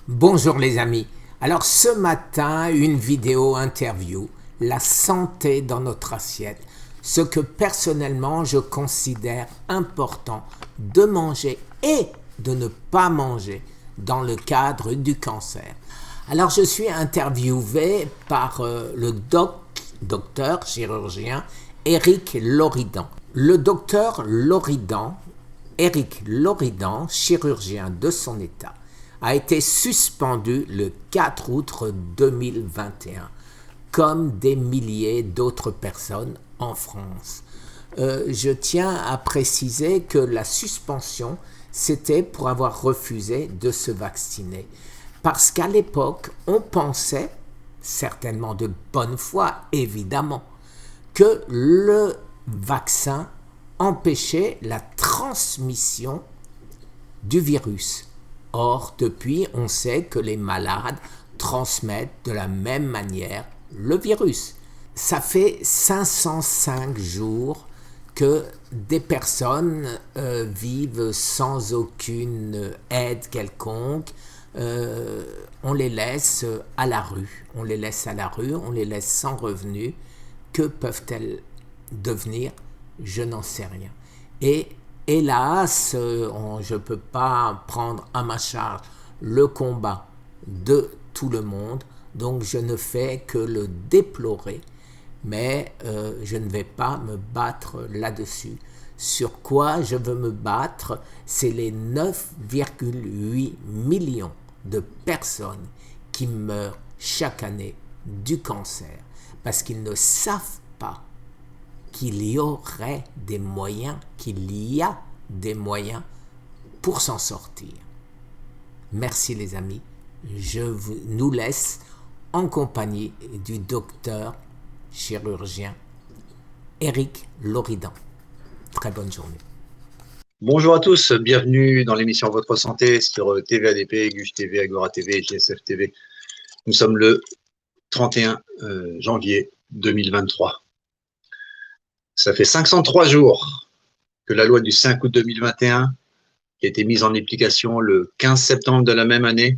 Bonjour les amis. Alors ce matin, une vidéo interview, la santé dans notre assiette, ce que personnellement je considère important de manger et de ne pas manger dans le cadre du cancer. Alors je suis interviewé par le docteur chirurgien Éric Loridan. Le docteur Loridan, Éric Loridan, chirurgien de son état, a été suspendu le 4 août 2021, comme des milliers d'autres personnes en France. Je tiens à préciser que la suspension, c'était pour avoir refusé de se vacciner. Parce qu'à l'époque, on pensait, certainement de bonne foi, évidemment, que le vaccin empêchait la transmission du virus. Or, depuis, on sait que les malades transmettent de la même manière le virus. Ça fait 505 jours que des personnes vivent sans aucune aide quelconque. On les laisse à la rue. On les laisse à la rue, on les laisse sans revenus. Que peuvent-elles devenir? Je n'en sais rien. Et hélas, je ne peux pas prendre à ma charge le combat de tout le monde, donc je ne fais que le déplorer, mais je ne vais pas me battre là-dessus. Sur quoi je veux me battre, c'est les 9,8 millions de personnes qui meurent chaque année du cancer, parce qu'ils ne savent pas qu'il y aurait des moyens, qu'il y a des moyens pour s'en sortir. Merci les amis, nous laisse en compagnie du docteur chirurgien Éric Loridan. Très bonne journée. Bonjour à tous, bienvenue dans l'émission Votre Santé sur TVADP, Gush TV, Agora TV et GSF TV. Nous sommes le 31 janvier 2023. Ça fait 503 jours que la loi du 5 août 2021, qui a été mise en application le 15 septembre de la même année,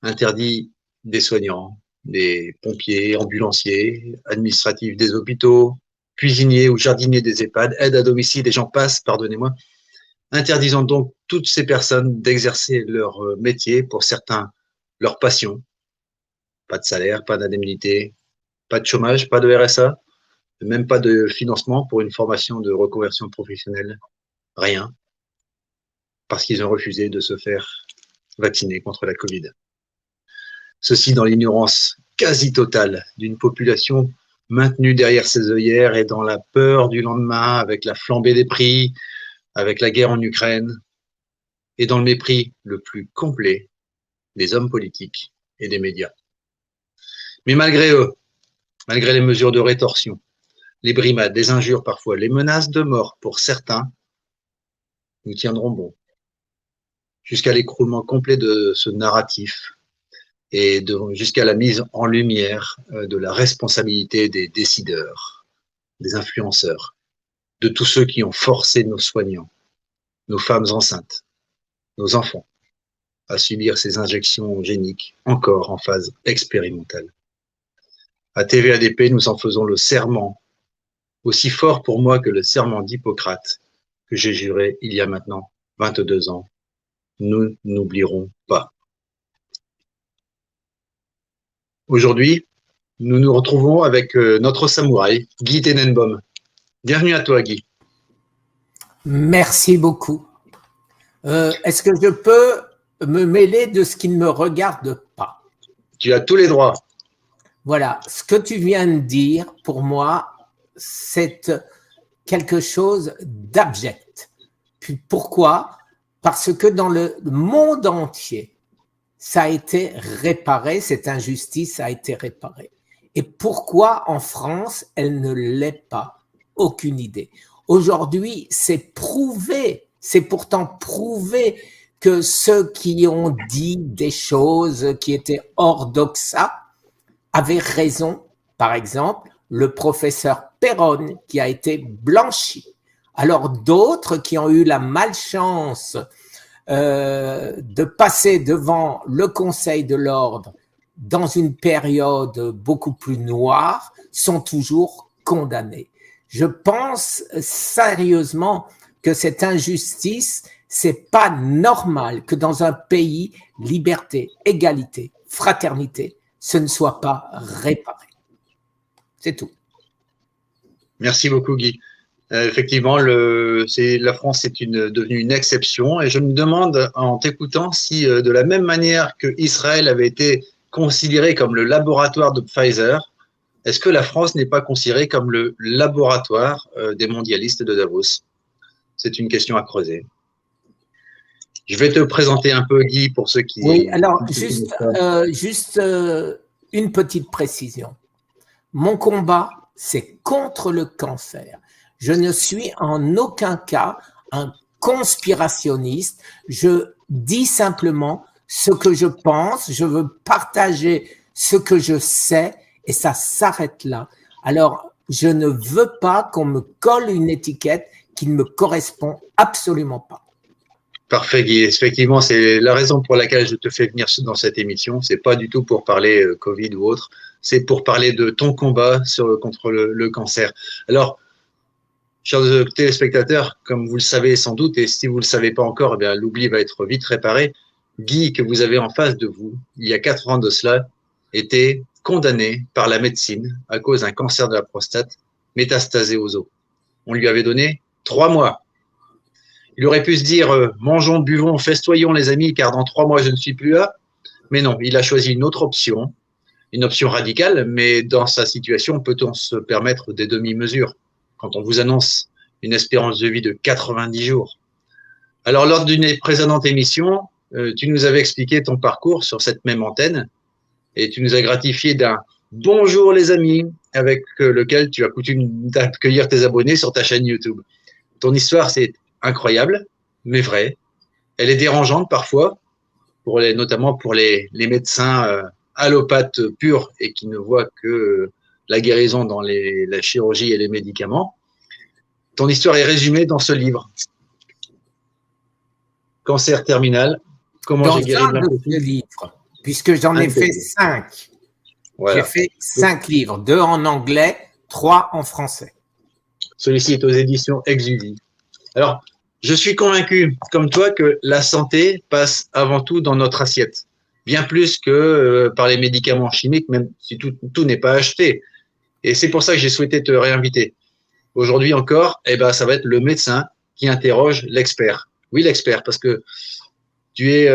interdit des soignants, des pompiers, ambulanciers, administratifs des hôpitaux, cuisiniers ou jardiniers des EHPAD, aides à domicile, et j'en passe, pardonnez-moi, interdisant donc toutes ces personnes d'exercer leur métier, pour certains leur passion. Pas de salaire, pas d'indemnité, pas de chômage, pas de RSA, même pas de financement pour une formation de reconversion professionnelle, rien, parce qu'ils ont refusé de se faire vacciner contre la Covid. Ceci dans l'ignorance quasi totale d'une population maintenue derrière ses œillères et dans la peur du lendemain, avec la flambée des prix, avec la guerre en Ukraine, et dans le mépris le plus complet des hommes politiques et des médias. Mais malgré eux, malgré les mesures de rétorsion, les brimades, les injures parfois, les menaces de mort pour certains, nous tiendrons bon, jusqu'à l'écroulement complet de ce narratif et jusqu'à la mise en lumière de la responsabilité des décideurs, des influenceurs, de tous ceux qui ont forcé nos soignants, nos femmes enceintes, nos enfants, à subir ces injections géniques encore en phase expérimentale. À TVADP, nous en faisons le serment, aussi fort pour moi que le serment d'Hippocrate, que j'ai juré il y a maintenant 22 ans. Nous n'oublierons pas. Aujourd'hui, nous nous retrouvons avec notre samouraï, Guy Tenenbaum. Bienvenue à toi, Guy. Merci beaucoup. Est-ce que je peux me mêler de ce qui ne me regarde pas? Tu as tous les droits. Voilà, ce que tu viens de dire, pour moi, c'est quelque chose d'abject. Puis pourquoi? Parce que dans le monde entier, ça a été réparé, cette injustice a été réparée. Et pourquoi en France, elle ne l'est pas? Aucune idée. Aujourd'hui, c'est prouvé, c'est pourtant prouvé que ceux qui ont dit des choses qui étaient hors doxa avaient raison. Par exemple, le professeur Perron qui a été blanchi. Alors d'autres qui ont eu la malchance de passer devant le Conseil de l'ordre dans une période beaucoup plus noire sont toujours condamnés. Je pense sérieusement que cette injustice, c'est pas normal que dans un pays, liberté, égalité, fraternité, ce ne soit pas réparé. C'est tout. Merci beaucoup, Guy. Effectivement, la France est devenue une exception et je me demande en t'écoutant si de la même manière que Israël avait été considéré comme le laboratoire de Pfizer, est-ce que la France n'est pas considérée comme le laboratoire des mondialistes de Davos? C'est une question à creuser. Je vais te présenter un peu, Guy, pour ceux qui... Oui, alors juste une petite précision. Mon combat, c'est contre le cancer. Je ne suis en aucun cas un conspirationniste. Je dis simplement ce que je pense. Je veux partager ce que je sais et ça s'arrête là. Alors, je ne veux pas qu'on me colle une étiquette qui ne me correspond absolument pas. Parfait, Guy. Effectivement, c'est la raison pour laquelle je te fais venir dans cette émission. C'est pas du tout pour parler Covid ou autre. C'est pour parler de ton combat contre le cancer. Alors, chers téléspectateurs, comme vous le savez sans doute, et si vous ne le savez pas encore, eh bien, l'oubli va être vite réparé. Guy, que vous avez en face de vous, il y a 4 ans de cela, était condamné par la médecine à cause d'un cancer de la prostate métastasé aux os. On lui avait donné 3 mois. Il aurait pu se dire mangeons, buvons, festoyons les amis, car dans 3 mois je ne suis plus là. Mais non, il a choisi une autre option, une option radicale, mais dans sa situation, peut-on se permettre des demi-mesures quand on vous annonce une espérance de vie de 90 jours? Alors, lors d'une précédente émission, tu nous avais expliqué ton parcours sur cette même antenne et tu nous as gratifié d'un bonjour les amis avec lequel tu as coutume d'accueillir tes abonnés sur ta chaîne YouTube. Ton histoire, c'est incroyable, mais vraie. Elle est dérangeante parfois, notamment pour les médecins allopathes purs et qui ne voient que la guérison dans la chirurgie et les médicaments. Ton histoire est résumée dans ce livre. Cancer terminal, comment j'ai guéri de l'impossible. Livre, puisque j'en ai fait 5. Voilà. J'ai fait 5 livres, 2 en anglais, 3 en français. Celui-ci est aux éditions Exuvie. Alors, je suis convaincu, comme toi, que la santé passe avant tout dans notre assiette. Bien plus que par les médicaments chimiques, même si tout n'est pas acheté. Et c'est pour ça que j'ai souhaité te réinviter. Aujourd'hui encore, ça va être le médecin qui interroge l'expert. Oui, l'expert, parce que tu es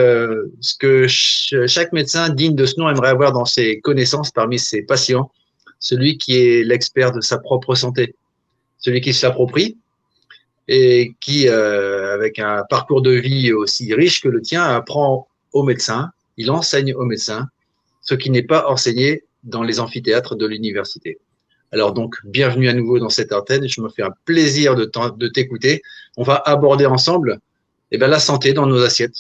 ce que chaque médecin digne de ce nom aimerait avoir dans ses connaissances parmi ses patients, celui qui est l'expert de sa propre santé, celui qui se l'approprie et qui, avec un parcours de vie aussi riche que le tien, apprend aux médecins, il enseigne aux médecins ce qui n'est pas enseigné dans les amphithéâtres de l'université. Alors donc, bienvenue à nouveau dans cette antenne. Je me fais un plaisir de t'écouter. On va aborder ensemble la santé dans nos assiettes.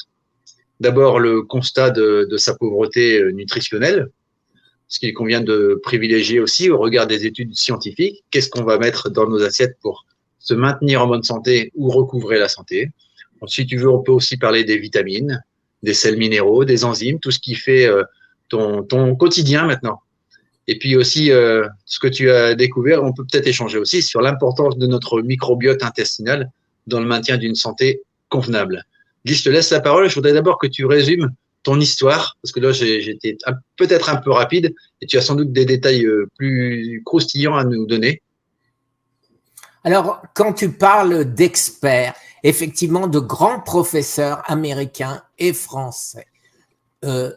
D'abord, le constat de sa pauvreté nutritionnelle, ce qu'il convient de privilégier aussi au regard des études scientifiques. Qu'est-ce qu'on va mettre dans nos assiettes pour se maintenir en bonne santé ou recouvrer la santé? Si tu veux, on peut aussi parler des vitamines, des sels minéraux, des enzymes, tout ce qui fait ton quotidien maintenant. Et puis aussi, ce que tu as découvert, on peut peut-être échanger aussi sur l'importance de notre microbiote intestinal dans le maintien d'une santé convenable. Guy, je te laisse la parole. Je voudrais d'abord que tu résumes ton histoire, parce que là, j'étais peut-être un peu rapide, et tu as sans doute des détails plus croustillants à nous donner. Alors, quand tu parles d'experts, effectivement, de grands professeurs américains et français, je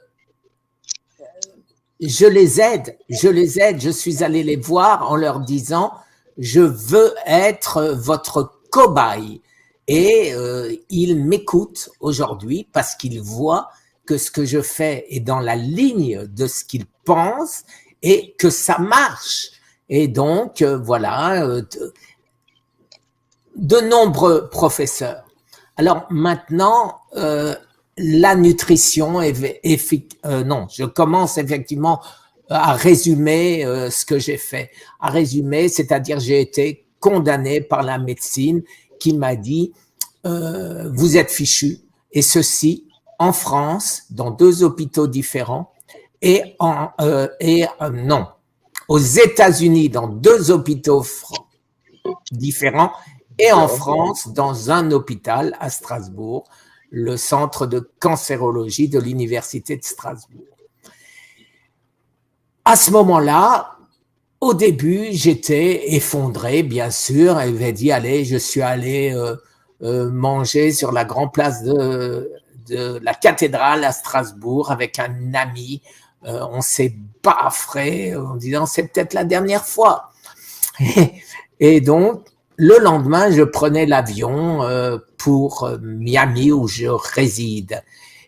les aide, je suis allé les voir en leur disant « je veux être votre cobaye ». Et ils m'écoutent aujourd'hui parce qu'ils voient que ce que je fais est dans la ligne de ce qu'ils pensent et que ça marche. Et donc, voilà, de nombreux professeurs. Alors maintenant, la nutrition, je commence effectivement à résumer ce que j'ai fait. À résumer, c'est-à-dire j'ai été condamné par la médecine qui m'a dit vous êtes fichu, et ceci en France, dans 2 hôpitaux différents, et non, aux États-Unis, dans 2 hôpitaux différents, et en France, dans un hôpital à Strasbourg, le centre de cancérologie de l'Université de Strasbourg. À ce moment-là, au début, j'étais effondré, bien sûr. Elle m'avait dit, allez, je suis allé manger sur la grande place de la cathédrale à Strasbourg avec un ami. On s'est baffré en disant, c'est peut-être la dernière fois. Et donc, le lendemain, je prenais l'avion pour Miami où je réside.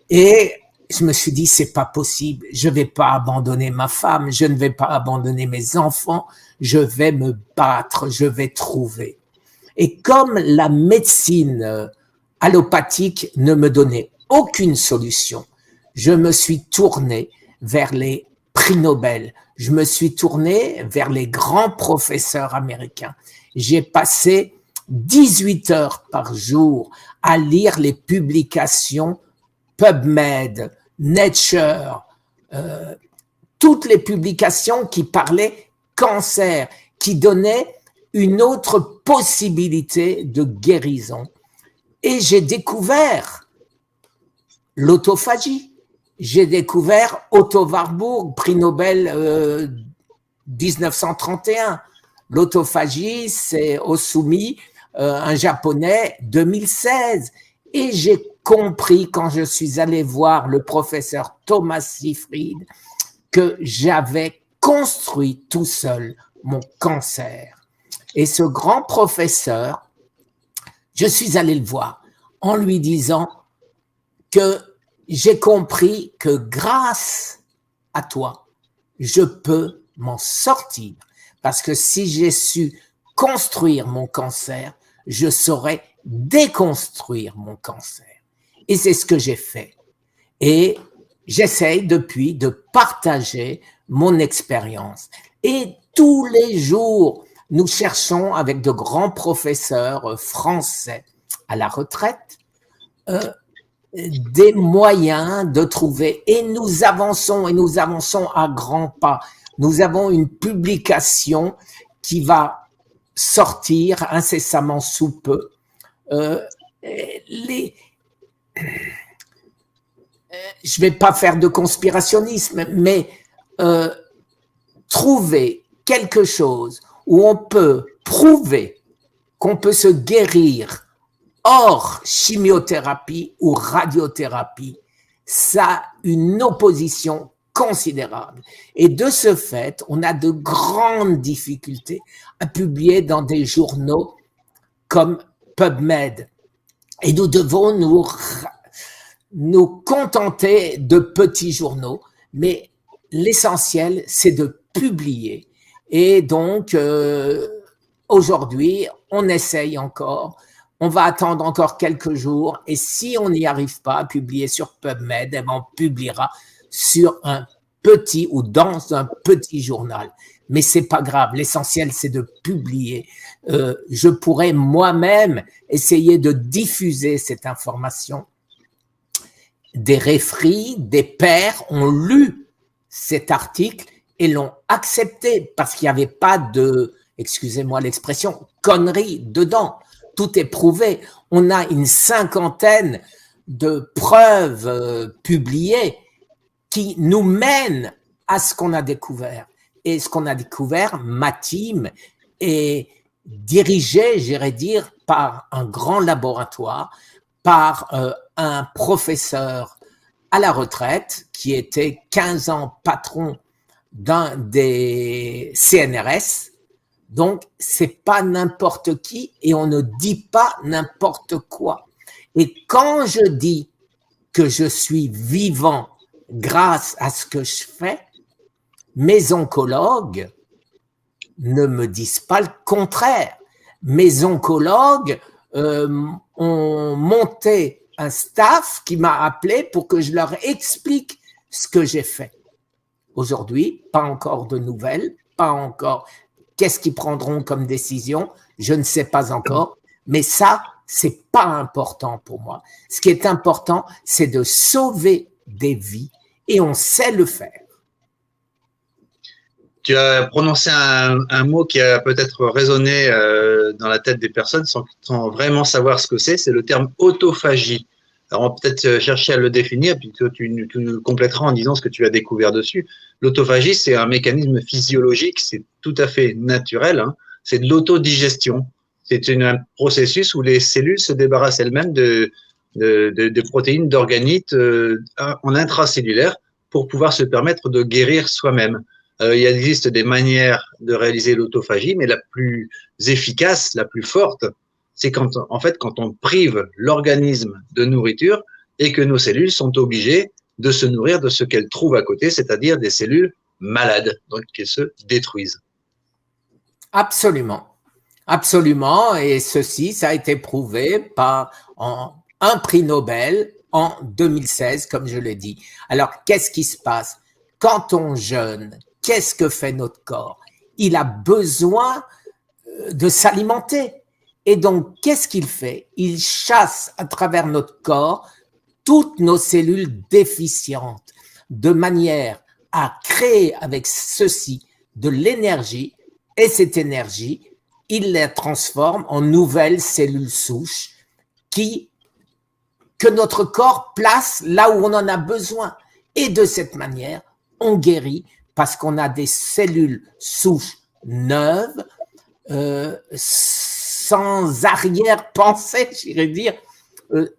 Et je me suis dit, c'est pas possible. Je vais pas abandonner ma femme. Je ne vais pas abandonner mes enfants. Je vais me battre. Je vais trouver. Et comme la médecine allopathique ne me donnait aucune solution, je me suis tourné vers les prix Nobel. Je me suis tourné vers les grands professeurs américains. J'ai passé 18 heures par jour à lire les publications PubMed, Nature, toutes les publications qui parlaient cancer, qui donnaient une autre possibilité de guérison. Et j'ai découvert l'autophagie. J'ai découvert Otto Warburg, prix Nobel 1931. L'autophagie, c'est Osumi, un japonais, 2016. Et j'ai compris quand je suis allé voir le professeur Thomas Seyfried que j'avais construit tout seul mon cancer. Et ce grand professeur, je suis allé le voir en lui disant que j'ai compris que grâce à toi, je peux m'en sortir. Parce que si j'ai su construire mon cancer, je saurais déconstruire mon cancer. Et c'est ce que j'ai fait. Et j'essaye depuis de partager mon expérience. Et tous les jours, nous cherchons avec de grands professeurs français à la retraite des moyens de trouver. Et nous avançons à grands pas. Nous avons une publication qui va sortir incessamment sous peu. Je vais pas faire de conspirationnisme, mais trouver quelque chose où on peut prouver qu'on peut se guérir hors chimiothérapie ou radiothérapie, ça a une opposition considérable. Et de ce fait, on a de grandes difficultés à publier dans des journaux comme PubMed. Et nous devons nous contenter de petits journaux, mais l'essentiel, c'est de publier. Et donc, aujourd'hui, on essaye encore. On va attendre encore quelques jours. Et si on n'y arrive pas à publier sur PubMed, eh ben on publiera sur un petit ou dans un petit journal. Mais c'est pas grave. L'essentiel, c'est de publier. Je pourrais moi-même essayer de diffuser cette information. Des référés, des pairs ont lu cet article et l'ont accepté parce qu'il n'y avait pas de, excusez-moi l'expression, conneries dedans. Tout est prouvé. On a une 50aine de preuves publiées qui nous mènent à ce qu'on a découvert. Et ce qu'on a découvert, ma team, est dirigé, j'irais dire, par un grand laboratoire, par un professeur à la retraite qui était 15 ans patron d'un des CNRS. Donc, c'est pas n'importe qui et on ne dit pas n'importe quoi. Et quand je dis que je suis vivant grâce à ce que je fais, mes oncologues ne me disent pas le contraire. Mes oncologues ont monté un staff qui m'a appelé pour que je leur explique ce que j'ai fait. Aujourd'hui, pas encore de nouvelles, pas encore. Qu'est-ce qu'ils prendront comme décision? Je ne sais pas encore. Mais ça, c'est pas important pour moi. Ce qui est important, c'est de sauver des vies et on sait le faire. Tu as prononcé un mot qui a peut-être résonné dans la tête des personnes sans vraiment savoir ce que c'est le terme autophagie. Alors, on va peut-être chercher à le définir, puis tu nous compléteras en disant ce que tu as découvert dessus. L'autophagie, c'est un mécanisme physiologique, c'est tout à fait naturel, hein. C'est de l'autodigestion. C'est un processus où les cellules se débarrassent elles-mêmes de protéines, d'organites en intracellulaire pour pouvoir se permettre de guérir soi-même. Il existe des manières de réaliser l'autophagie, mais la plus efficace, la plus forte, c'est quand on prive l'organisme de nourriture et que nos cellules sont obligées de se nourrir de ce qu'elles trouvent à côté, c'est-à-dire des cellules malades, donc qui se détruisent. Absolument. Absolument. Et ceci, ça a été prouvé par un prix Nobel en 2016, comme je l'ai dit. Alors, qu'est-ce qui se passe? Quand on jeûne, qu'est-ce que fait notre corps? Il a besoin de s'alimenter. Et donc, qu'est-ce qu'il fait? Il chasse à travers notre corps toutes nos cellules déficientes de manière à créer avec ceci de l'énergie. Et cette énergie, il la transforme en nouvelles cellules souches que notre corps place là où on en a besoin. Et de cette manière, on guérit parce qu'on a des cellules souches neuves, sans arrière-pensée, j'irais dire.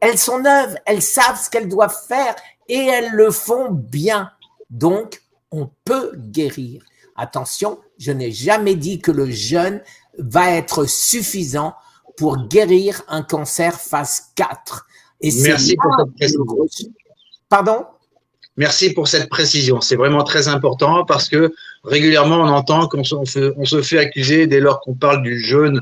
Elles sont neuves, elles savent ce qu'elles doivent faire et elles le font bien. Donc, on peut guérir. Attention, je n'ai jamais dit que le jeûne va être suffisant pour guérir un cancer phase 4. Et merci pour cette précision. Pardon? Merci pour cette précision. C'est vraiment très important parce que régulièrement, on entend qu'on se fait accuser dès lors qu'on parle du jeûne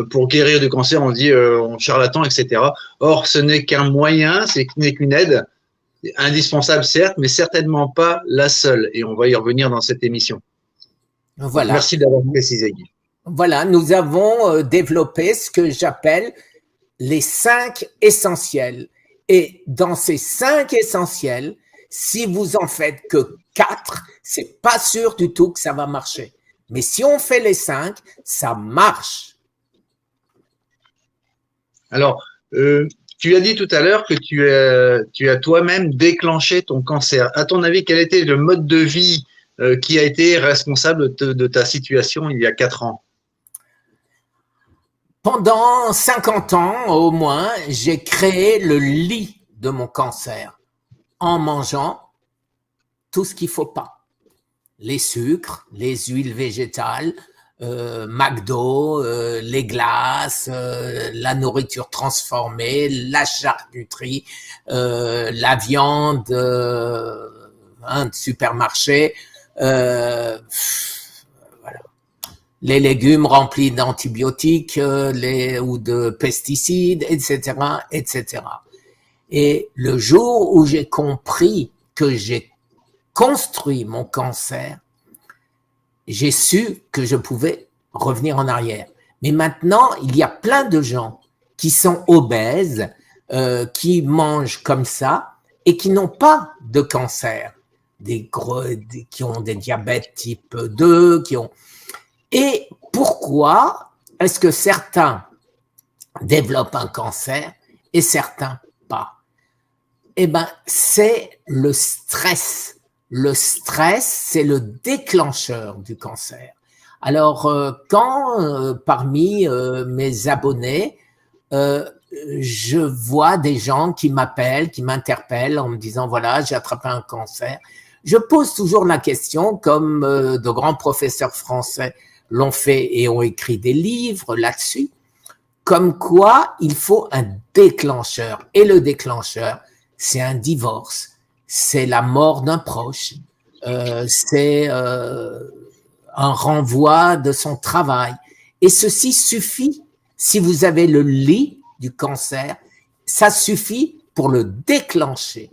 pour guérir du cancer, on dit on charlatan, etc. Or, ce n'est qu'un moyen, ce n'est qu'une aide, indispensable certes, mais certainement pas la seule. Et on va y revenir dans cette émission. Voilà. Merci d'avoir précisé, Guy. Voilà, nous avons développé ce que j'appelle les 5 essentiels. Et dans ces 5 essentiels, si vous en faites que 4, c'est pas sûr du tout que ça va marcher. Mais si on fait les 5, ça marche. Alors, tu as dit tout à l'heure que tu as toi-même déclenché ton cancer. À ton avis, quel était le mode de vie qui a été responsable de ta situation il y a 4 ans? Pendant 50 ans au moins, j'ai créé le lit de mon cancer en mangeant tout ce qu'il ne faut pas. Les sucres, les huiles végétales, McDo, les glaces, la nourriture transformée, la charcuterie, la viande de supermarché, voilà. Les légumes remplis d'antibiotiques ou de pesticides, etc., etc. Et le jour où j'ai compris que j'ai construit mon cancer, j'ai su que je pouvais revenir en arrière. Mais maintenant, il y a plein de gens qui sont obèses, qui mangent comme ça et qui n'ont pas de cancer, qui ont des diabètes type 2, qui ont... Et pourquoi est-ce que certains développent un cancer et certains pas? Eh ben, c'est le stress. Le stress, c'est le déclencheur du cancer. Alors, quand parmi mes abonnés, je vois des gens qui m'appellent, qui m'interpellent en me disant, voilà, j'ai attrapé un cancer, je pose toujours la question, comme de grands professeurs français l'ont fait et ont écrit des livres là-dessus, comme quoi il faut un déclencheur. Et le déclencheur, c'est un divorce, c'est la mort d'un proche, c'est un renvoi de son travail. Et ceci suffit, si vous avez le lit du cancer, ça suffit pour le déclencher.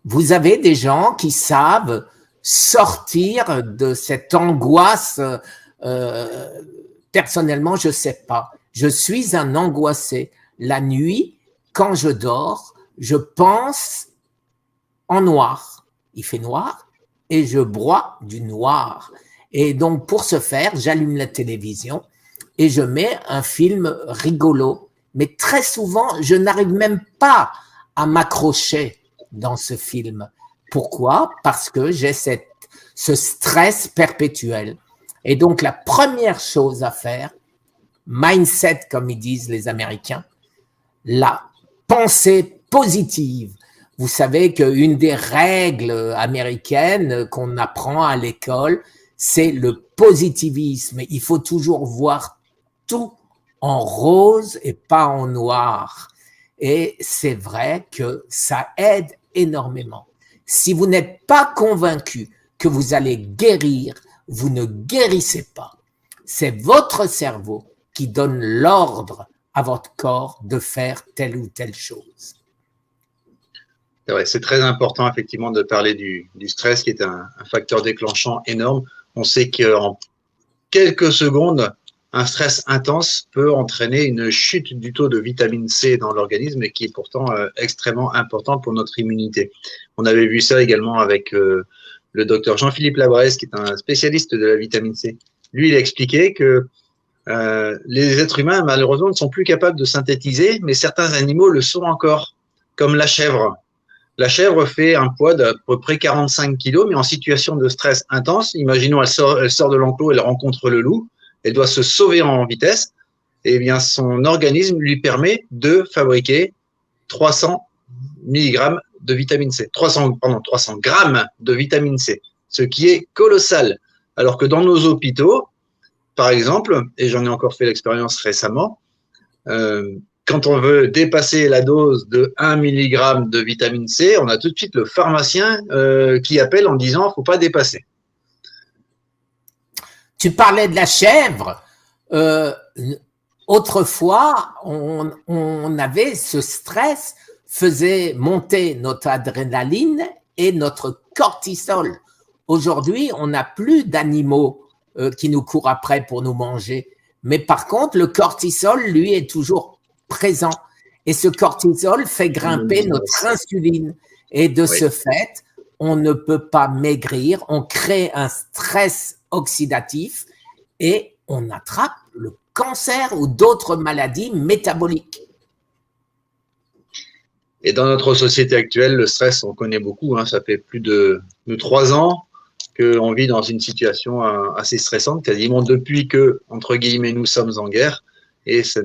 Vous avez des gens qui savent sortir de cette angoisse. Personnellement, je sais pas. Je suis un angoissé. la nuit, quand je dors, je pense en noir. Il fait noir et je broie du noir. Et donc, pour ce faire, j'allume la télévision et je mets un film rigolo. Mais très souvent, je n'arrive même pas à m'accrocher dans ce film. Pourquoi? Parce que j'ai ce stress perpétuel. Et donc, la première chose à faire, mindset, comme ils disent les Américains, la pensée positive. Vous savez qu'une des règles américaines qu'on apprend à l'école, c'est le positivisme. Il faut toujours voir tout en rose et pas en noir. Et c'est vrai que ça aide énormément. Si vous n'êtes pas convaincu que vous allez guérir, vous ne guérissez pas. C'est votre cerveau qui donne l'ordre à votre corps de faire telle ou telle chose. C'est très important effectivement de parler du stress qui est un facteur déclenchant énorme. On sait qu'en quelques secondes, un stress intense peut entraîner une chute du taux de vitamine C dans l'organisme et qui est pourtant extrêmement important pour notre immunité. On avait vu ça également avec le docteur Jean-Philippe Labrèze, qui est un spécialiste de la vitamine C. Lui, il a expliqué que les êtres humains, malheureusement, ne sont plus capables de synthétiser, mais certains animaux le sont encore, comme la chèvre. La chèvre fait un poids d'à peu près 45 kilos, mais en situation de stress intense. Imaginons, elle sort de l'enclos, elle rencontre le loup, elle doit se sauver en vitesse. Et bien, son organisme lui permet de fabriquer 300 mg de vitamine C, 300 grammes de vitamine C, ce qui est colossal. Alors que dans nos hôpitaux, par exemple, et j'en ai encore fait l'expérience récemment, quand on veut dépasser la dose de 1 mg de vitamine C, on a tout de suite le pharmacien qui appelle en disant qu'il ne faut pas dépasser. Tu parlais de la chèvre. Autrefois, on avait ce stress, faisait monter notre adrénaline et notre cortisol. Aujourd'hui, on n'a plus d'animaux qui nous courent après pour nous manger. Mais par contre, le cortisol, lui, est toujours présent. Et ce cortisol fait grimper notre insuline. Et de ce fait, on ne peut pas maigrir, on crée un stress oxydatif et on attrape le cancer ou d'autres maladies métaboliques. Et dans notre société actuelle, le stress, on connaît beaucoup. Ça fait plus de 3 ans qu'on vit dans une situation assez stressante, quasiment depuis que, entre guillemets, nous sommes en guerre. Et ça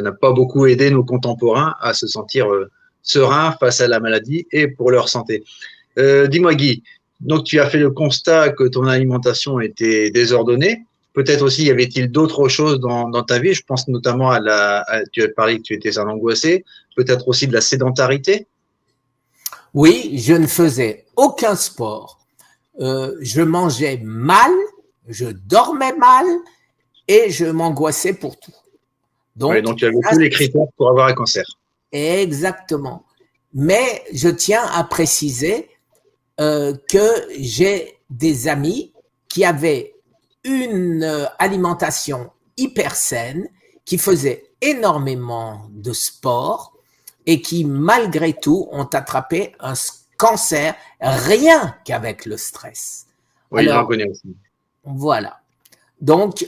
n'a pas beaucoup aidé nos contemporains à se sentir sereins face à la maladie et pour leur santé. Dis-moi, Guy, donc tu as fait le constat que ton alimentation était désordonnée. Peut-être aussi, y avait-il d'autres choses dans ta vie? Je pense notamment tu as parlé que tu étais un angoissé. Peut-être aussi de la sédentarité? Oui, je ne faisais aucun sport. Je mangeais mal, je dormais mal et je m'angoissais pour tout. Donc tu avais tous les critères pour avoir un cancer. Exactement. Mais je tiens à préciser que j'ai des amis qui avaient une alimentation hyper saine, qui faisaient énormément de sport et qui, malgré tout, ont attrapé un cancer rien qu'avec le stress. Oui, j'en connais aussi. Voilà. Donc,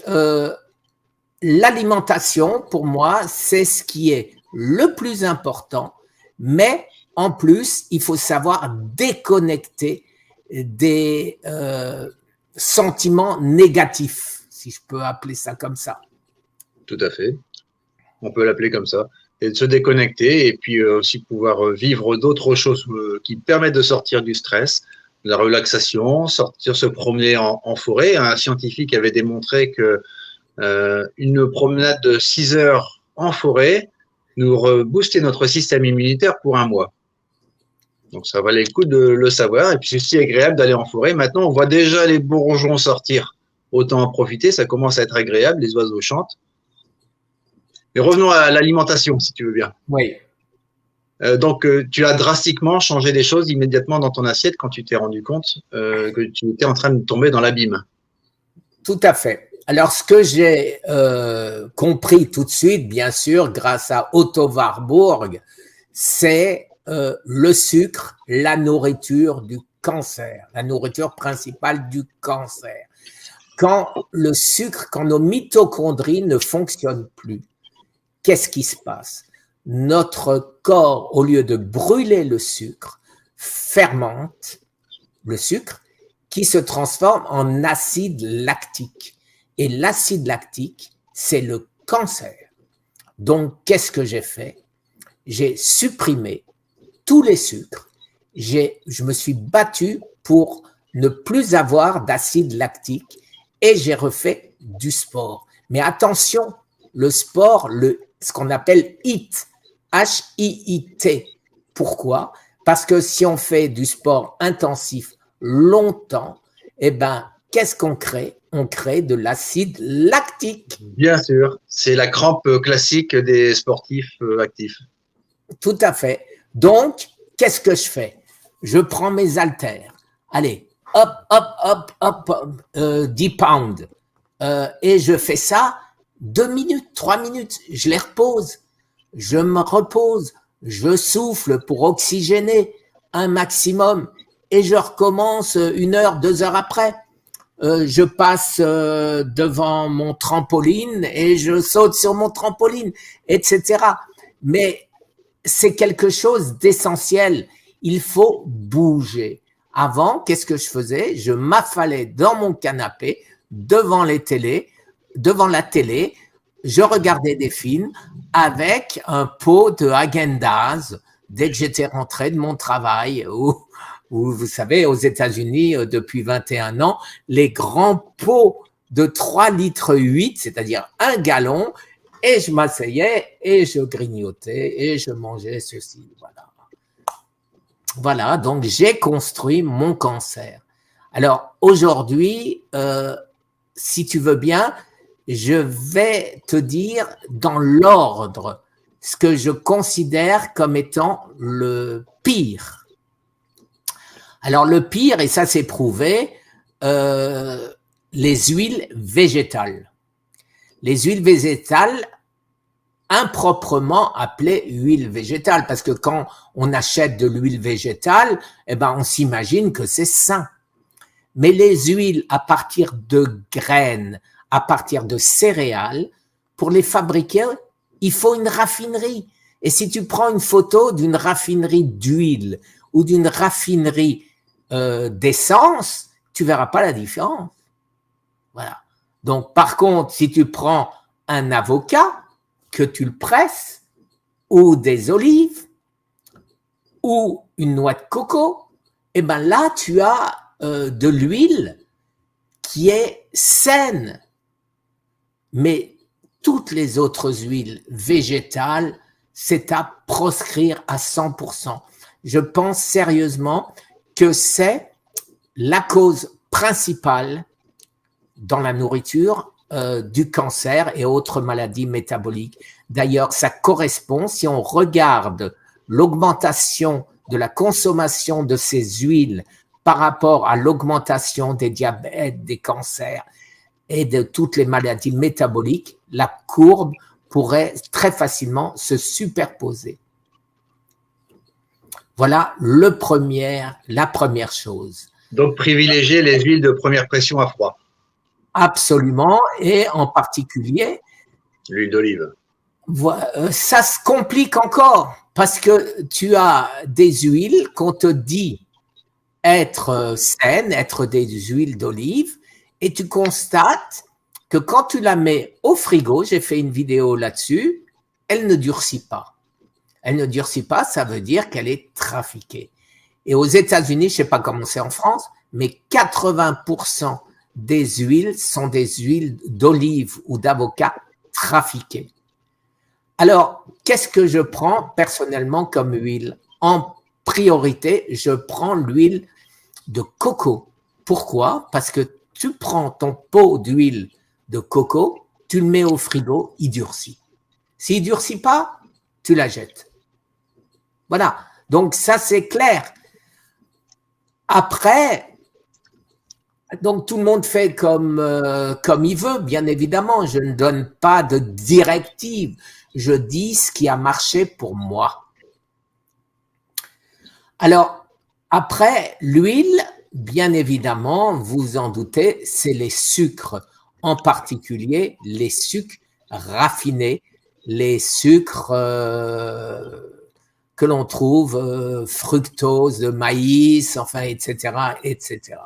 l'alimentation, pour moi, c'est ce qui est le plus important, mais en plus, il faut savoir déconnecter des sentiments négatifs, si je peux appeler ça comme ça. Tout à fait. On peut l'appeler comme ça. Et de se déconnecter et puis aussi pouvoir vivre d'autres choses qui permettent de sortir du stress, de la relaxation, sortir se promener en forêt. Un scientifique avait démontré que une promenade de 6 heures en forêt nous boostait notre système immunitaire pour 1 mois. Donc, ça valait le coup de le savoir. Et puis, c'est aussi agréable d'aller en forêt. Maintenant, on voit déjà les bourgeons sortir. Autant en profiter. Ça commence à être agréable. Les oiseaux chantent. Mais revenons à l'alimentation, si tu veux bien. Oui. Donc, tu as drastiquement changé des choses immédiatement dans ton assiette quand tu t'es rendu compte que tu étais en train de tomber dans l'abîme. Tout à fait. Alors, ce que j'ai compris tout de suite, bien sûr, grâce à Otto Warburg, c'est le sucre, la nourriture du cancer, la nourriture principale du cancer. Quand le sucre, quand nos mitochondries ne fonctionnent plus, qu'est-ce qui se passe? Notre corps, au lieu de brûler le sucre, fermente le sucre qui se transforme en acide lactique. Et l'acide lactique, c'est le cancer. Donc, qu'est-ce que j'ai fait? J'ai supprimé tous les sucres. Je me suis battu pour ne plus avoir d'acide lactique et j'ai refait du sport. Mais attention, le sport, ce qu'on appelle HIIT, H-I-I-T. Pourquoi? Parce que si on fait du sport intensif longtemps, eh ben, qu'est-ce qu'on crée? On crée de l'acide lactique. Bien sûr, c'est la crampe classique des sportifs actifs. Tout à fait. Donc, qu'est-ce que je fais? Je prends mes haltères. Allez, hop, hop, hop, hop, 10 pounds. Et je fais ça 2 minutes, 3 minutes. Je les repose. Je me repose. Je souffle pour oxygéner un maximum. Et je recommence 1 heure, 2 heures après. Je passe devant mon trampoline et je saute sur mon trampoline, etc. Mais c'est quelque chose d'essentiel. Il faut bouger. Avant, qu'est-ce que je faisais? Je m'affalais dans mon canapé, devant la télé, je regardais des films avec un pot de Häagen-Dazs dès que j'étais rentré de mon travail ou vous savez, aux États-Unis, depuis 21 ans, les grands pots de 3 litres 8, c'est-à-dire 1 gallon, et je m'asseyais et je grignotais et je mangeais ceci. Voilà, donc j'ai construit mon cancer. Alors aujourd'hui, si tu veux bien, je vais te dire dans l'ordre ce que je considère comme étant le pire. Alors le pire, et ça c'est prouvé, les huiles végétales. Les huiles végétales, improprement appelées huiles végétales, parce que quand on achète de l'huile végétale, eh ben on s'imagine que c'est sain. Mais les huiles à partir de graines, à partir de céréales, pour les fabriquer, il faut une raffinerie. Et si tu prends une photo d'une raffinerie d'huile ou d'une raffinerie d'essence, tu verras pas la différence. Voilà. Donc, par contre, si tu prends un avocat, que tu le presses, ou des olives, ou une noix de coco, eh ben là, tu as de l'huile qui est saine. Mais toutes les autres huiles végétales, c'est à proscrire à 100%. Je pense sérieusement que c'est la cause principale dans la nourriture du cancer et autres maladies métaboliques. D'ailleurs, ça correspond, si on regarde l'augmentation de la consommation de ces huiles par rapport à l'augmentation des diabètes, des cancers et de toutes les maladies métaboliques, la courbe pourrait très facilement se superposer. Voilà la première chose. Donc, privilégier les huiles de première pression à froid. Absolument, et en particulier, l'huile d'olive. Ça se complique encore, parce que tu as des huiles qu'on te dit être saines, être des huiles d'olive, et tu constates que quand tu la mets au frigo, j'ai fait une vidéo là-dessus, elle ne durcit pas. Elle ne durcit pas, ça veut dire qu'elle est trafiquée. Et aux États-Unis, je ne sais pas comment c'est en France, mais 80% des huiles sont des huiles d'olive ou d'avocat trafiquées. Alors, qu'est-ce que je prends personnellement comme huile? En priorité, je prends l'huile de coco. Pourquoi? Parce que tu prends ton pot d'huile de coco, tu le mets au frigo, il durcit. S'il ne durcit pas, tu la jettes. Voilà, donc ça c'est clair. Après, Donc tout le monde fait comme il veut, bien évidemment. Je ne donne pas de directive. Je dis ce qui a marché pour moi. Alors, après, l'huile, bien évidemment, vous en doutez, c'est les sucres, en particulier les sucres raffinés, les sucres que l'on trouve, fructose de maïs, enfin, etc., etc.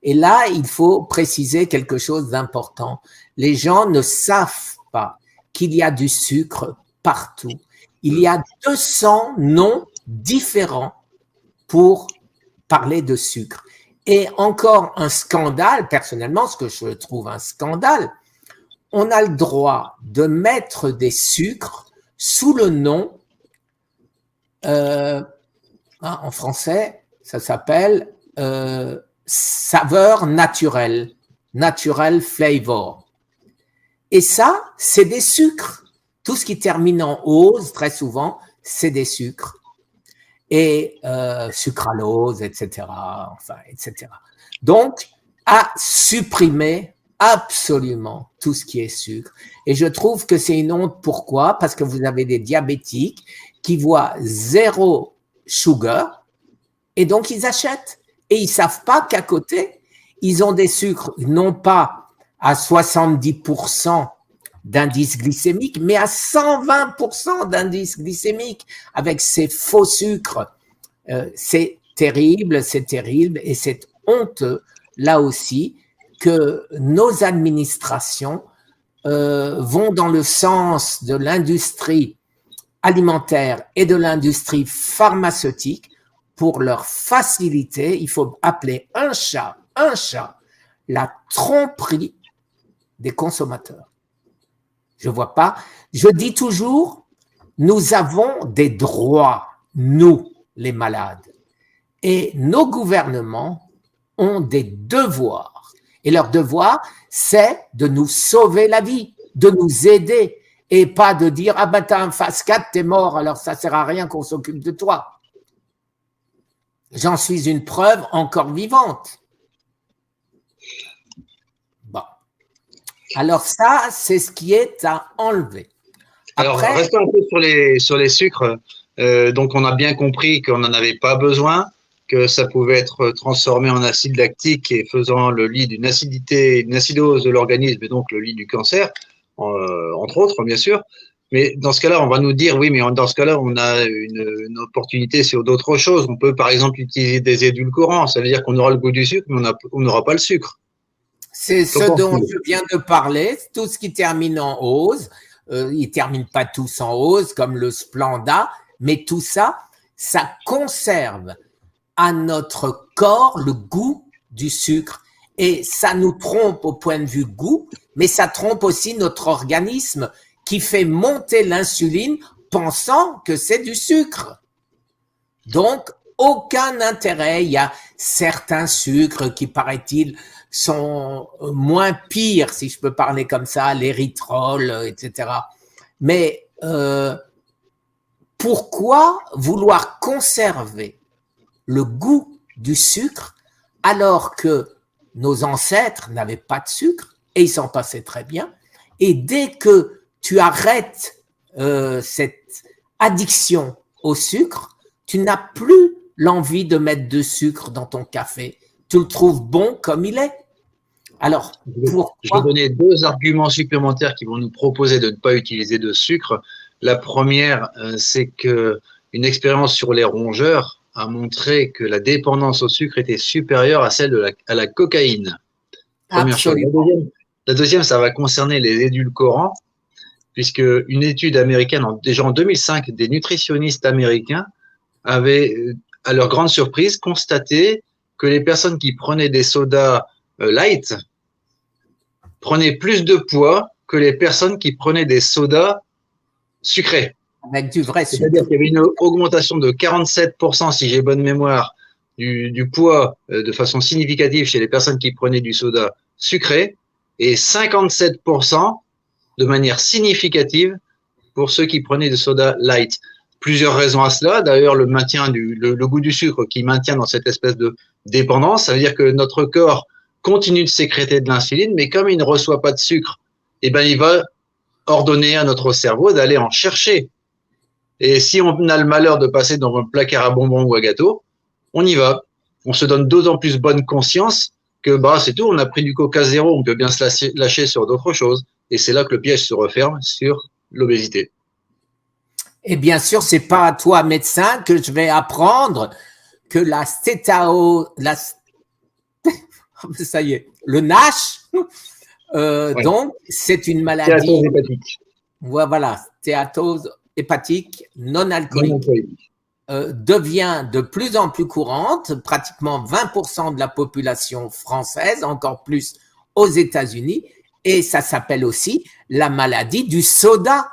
Et là, il faut préciser quelque chose d'important. Les gens ne savent pas qu'il y a du sucre partout. Il y a 200 noms différents pour parler de sucre. Et encore un scandale, personnellement, ce que je trouve un scandale, on a le droit de mettre des sucres sous le nom, en français, ça s'appelle saveur naturelle, natural flavor. Et ça, c'est des sucres. Tout ce qui termine en ose, très souvent, c'est des sucres. Et sucralose, etc. Enfin, etc. Donc, à supprimer absolument tout ce qui est sucre. Et je trouve que c'est une honte. Pourquoi? Parce que vous avez des diabétiques qui voient zéro sugar et donc ils achètent. Et ils savent pas qu'à côté, ils ont des sucres non pas à 70% d'indice glycémique, mais à 120% d'indice glycémique avec ces faux sucres. C'est terrible et c'est honteux, là aussi, que nos administrations vont dans le sens de l'industrie alimentaire et de l'industrie pharmaceutique pour leur faciliter, il faut appeler un chat, la tromperie des consommateurs. Je vois pas. Je dis toujours, nous avons des droits, nous, les malades. Et nos gouvernements ont des devoirs. Et leur devoir, c'est de nous sauver la vie, de nous aider, et pas de dire, ah ben t'as un phase 4, t'es mort, alors ça sert à rien qu'on s'occupe de toi. J'en suis une preuve encore vivante. Bon. Alors ça, c'est ce qui est à enlever. Alors, restons un peu sur les sucres. Donc, on a bien compris qu'on n'en avait pas besoin, que ça pouvait être transformé en acide lactique et faisant le lit d'une acidité, une acidose de l'organisme et donc le lit du cancer, entre autres, bien sûr. Mais dans ce cas-là, on va nous dire, oui, mais dans ce cas-là, on a une opportunité sur d'autres choses. On peut, par exemple, utiliser des édulcorants. Ça veut dire qu'on aura le goût du sucre, mais on n'aura pas le sucre. C'est ce dont je viens de parler. Tout ce qui termine en ose, ils ne terminent pas tous en ose, comme le Splenda, mais tout ça, ça conserve à notre corps le goût du sucre. Et ça nous trompe au point de vue goût, mais ça trompe aussi notre organisme qui fait monter l'insuline pensant que c'est du sucre. Donc, aucun intérêt. Il y a certains sucres qui, paraît-il, sont moins pires, si je peux parler comme ça, l'érythrol, etc. Mais pourquoi vouloir conserver le goût du sucre alors que nos ancêtres n'avaient pas de sucre et ils s'en passaient très bien? Et dès que tu arrêtes cette addiction au sucre, tu n'as plus l'envie de mettre de sucre dans ton café. Tu le trouves bon comme il est. Alors, pourquoi? Je vais donner deux arguments supplémentaires qui vont nous proposer de ne pas utiliser de sucre. La première, c'est que une expérience sur les rongeurs a montré que la dépendance au sucre était supérieure à celle à la cocaïne. Absolument. La deuxième, ça va concerner les édulcorants, puisque une étude américaine, déjà en 2005, des nutritionnistes américains avaient, à leur grande surprise, constaté que les personnes qui prenaient des sodas light prenaient plus de poids que les personnes qui prenaient des sodas sucrés. Avec du vrai sucre. C'est-à-dire qu'il y avait une augmentation de 47%, si j'ai bonne mémoire, du poids de façon significative chez les personnes qui prenaient du soda sucré et 57% de manière significative pour ceux qui prenaient du soda light. Plusieurs raisons à cela. D'ailleurs, le maintien le goût du sucre qui maintient dans cette espèce de dépendance. Ça veut dire que notre corps continue de sécréter de l'insuline, mais comme il ne reçoit pas de sucre, eh ben, il va ordonner à notre cerveau d'aller en chercher. Et si on a le malheur de passer dans un placard à bonbons ou à gâteaux, on y va. On se donne d'autant plus bonne conscience que bah, c'est tout, on a pris du Coca zéro, on peut bien se lâcher sur d'autres choses. Et c'est là que le piège se referme sur l'obésité. Et bien sûr, c'est pas à toi, médecin, que je vais apprendre que ça y est, le NASH, ouais. Donc, c'est une maladie. Stéatose hépatique. Voilà, stéatose hépatique non alcoolique. Devient de plus en plus courante, pratiquement 20% de la population française, encore plus aux États-Unis, et ça s'appelle aussi la maladie du soda.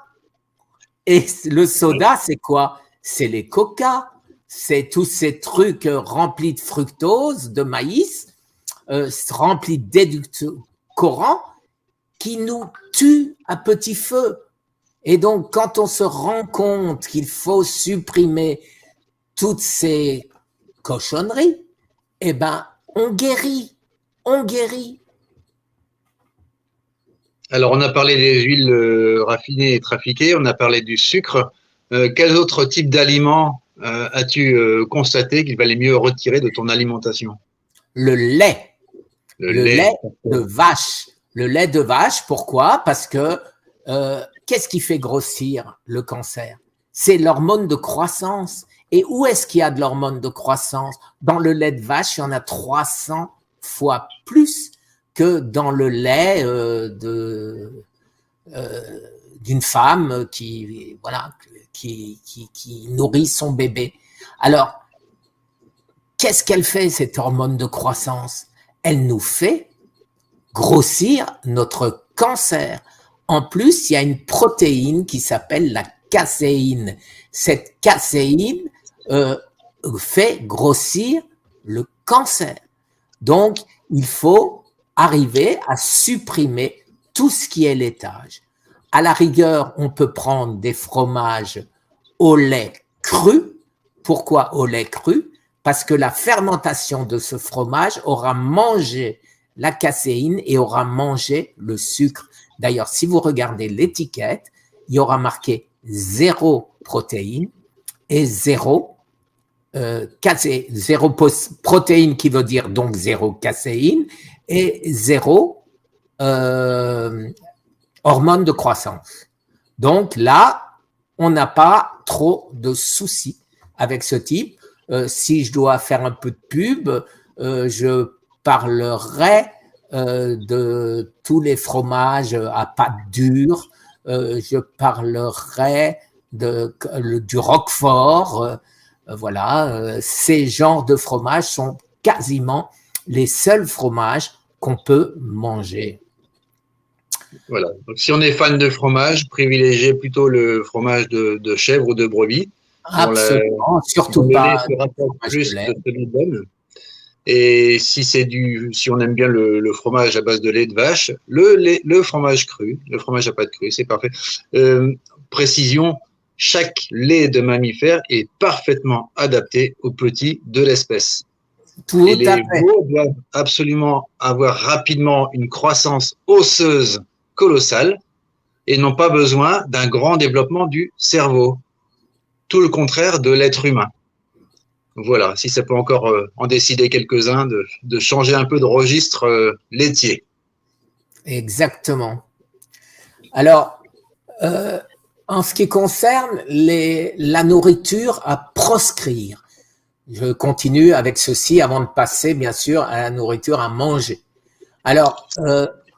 Et le soda, c'est quoi? C'est les coca, c'est tous ces trucs remplis de fructose, de maïs, remplis d'édulcorants qui nous tuent à petit feu. Et donc, quand on se rend compte qu'il faut supprimer toutes ces cochonneries, eh ben, on guérit. Alors, on a parlé des huiles raffinées et trafiquées, on a parlé du sucre. Quels autres types d'aliments as-tu constaté qu'il valait mieux retirer de ton alimentation? Le lait. Le lait de vache. Le lait de vache, pourquoi? Parce que qu'est-ce qui fait grossir le cancer? C'est l'hormone de croissance. Et où est-ce qu'il y a de l'hormone de croissance? Dans le lait de vache, il y en a 300 fois plus que dans le lait d'une femme qui nourrit son bébé. Alors, qu'est-ce qu'elle fait, cette hormone de croissance? Elle nous fait grossir notre cancer. En plus, il y a une protéine qui s'appelle la caséine. Cette caséine fait grossir le cancer. Donc, il faut arriver à supprimer tout ce qui est laitage. À la rigueur, on peut prendre des fromages au lait cru. Pourquoi au lait cru? Parce que la fermentation de ce fromage aura mangé la caséine et aura mangé le sucre. D'ailleurs, si vous regardez l'étiquette, il y aura marqué 0 protéines et 0 protéines qui veut dire donc 0 caséine et 0 hormones de croissance. Donc là, on n'a pas trop de soucis avec ce type. Si je dois faire un peu de pub, je parlerai de tous les fromages à pâte dure, je parlerai du Roquefort, voilà, ces genres de fromages sont quasiment les seuls fromages qu'on peut manger. Voilà, donc si on est fan de fromage, privilégiez plutôt le fromage de chèvre ou de brebis. Absolument, surtout pas plus de celui d'homme. Et si on aime bien le fromage à base de lait de vache, le fromage cru, le fromage à pâte crue, c'est parfait. Précision, chaque lait de mammifère est parfaitement adapté aux petits de l'espèce. Et les veaux doivent absolument avoir rapidement une croissance osseuse colossale et n'ont pas besoin d'un grand développement du cerveau. Tout le contraire de l'être humain. Voilà, si ça peut encore en décider quelques-uns, de changer un peu de registre laitier. Exactement. Alors, en ce qui concerne la nourriture à proscrire, je continue avec ceci avant de passer, bien sûr, à la nourriture à manger. Alors,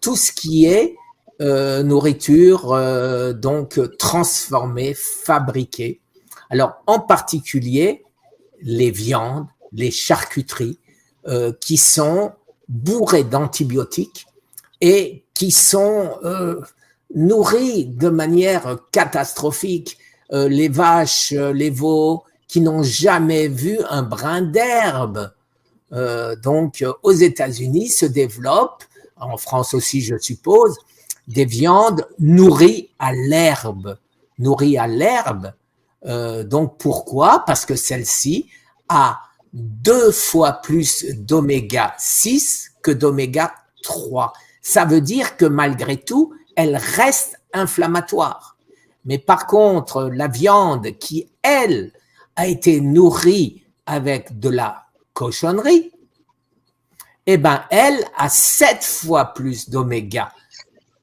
tout ce qui est nourriture donc transformée, fabriquée. Alors, en particulier, les viandes, les charcuteries qui sont bourrées d'antibiotiques et qui sont nourries de manière catastrophique. Les vaches, les veaux qui n'ont jamais vu un brin d'herbe. Donc, aux États-Unis se développent, en France aussi je suppose, des viandes nourries à l'herbe. Nourries à l'herbe. Donc pourquoi? Parce que celle-ci a 2 fois plus d'oméga 6 que d'oméga 3. Ça veut dire que malgré tout, elle reste inflammatoire. Mais par contre, la viande qui, elle, a été nourrie avec de la cochonnerie, eh ben, elle a 7 fois plus d'oméga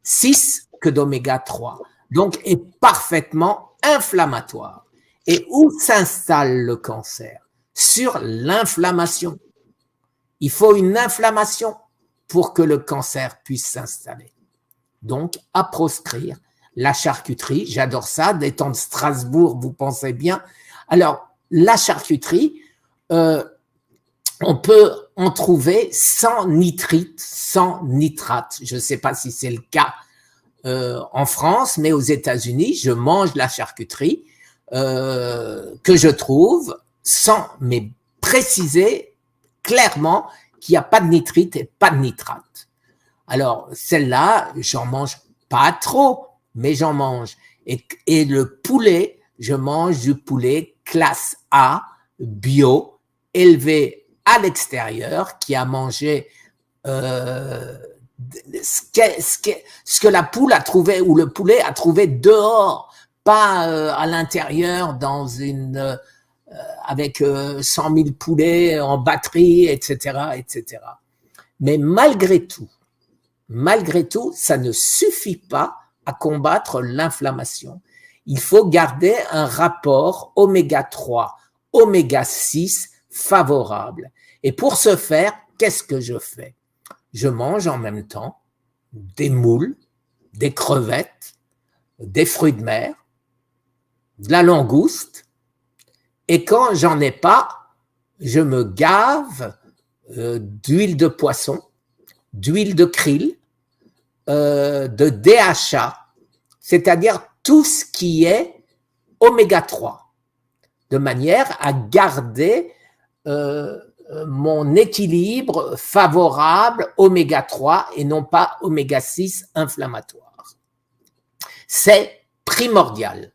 6 que d'oméga 3. Donc, est parfaitement inflammatoire. Et où s'installe le cancer? Sur l'inflammation. Il faut une inflammation pour que le cancer puisse s'installer. Donc, à proscrire. La charcuterie, j'adore ça, des temps de Strasbourg, vous pensez bien. Alors, la charcuterie, on peut en trouver sans nitrite, sans nitrate. Je ne sais pas si c'est le cas en France, mais aux États-Unis, je mange la charcuterie que je trouve sans, mais préciser clairement qu'il n'y a pas de nitrite et pas de nitrate. Alors, celle-là, j'en mange pas trop, mais j'en mange. Et le poulet, je mange du poulet classe A, bio, élevé à l'extérieur, qui a mangé ce que la poule a trouvé, ou le poulet a trouvé dehors, pas à l'intérieur dans une avec 100 000 poulets en batterie, etc., etc. Mais malgré tout, ça ne suffit pas à combattre l'inflammation. Il faut garder un rapport oméga 3, oméga 6 favorable. Et pour ce faire, qu'est-ce que je fais? Je mange en même temps des moules, des crevettes, des fruits de mer, de la langouste, et quand j'en ai pas, je me gave d'huile de poisson, d'huile de krill, de DHA, c'est-à-dire tout ce qui est oméga 3, de manière à garder mon équilibre favorable oméga 3 et non pas oméga 6 inflammatoire. C'est primordial.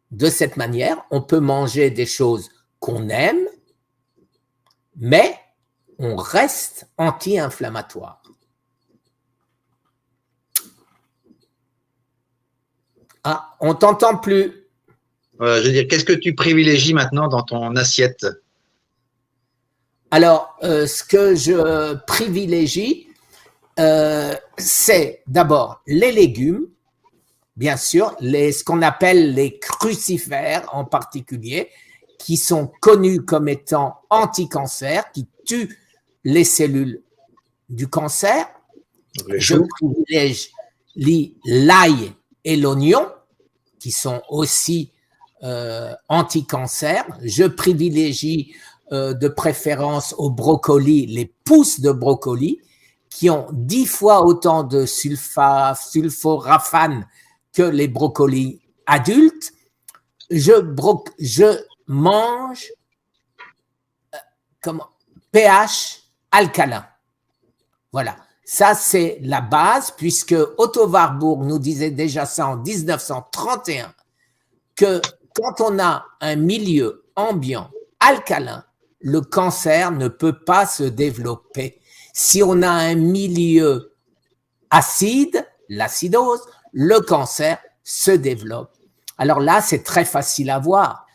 De cette manière, on peut manger des choses qu'on aime, mais on reste anti-inflammatoire. Ah, on t'entend plus. Je veux dire, qu'est-ce que tu privilégies maintenant dans ton assiette? Alors, ce que je privilégie, c'est d'abord les légumes, bien sûr, ce qu'on appelle les crucifères en particulier, qui sont connus comme étant anti-cancer, qui tuent les cellules du cancer. Je privilégie l'ail et l'oignon, qui sont aussi anti-cancer. Je privilégie de préférence au brocoli, les pousses de brocoli, qui ont 10 fois autant de sulforaphane que les brocolis adultes. Je mange pH alcalin. Voilà. Ça, c'est la base, puisque Otto Warburg nous disait déjà ça en 1931, que quand on a un milieu ambiant alcalin, le cancer ne peut pas se développer. Si on a un milieu acide, l'acidose, le cancer se développe. Alors là, c'est très facile à voir.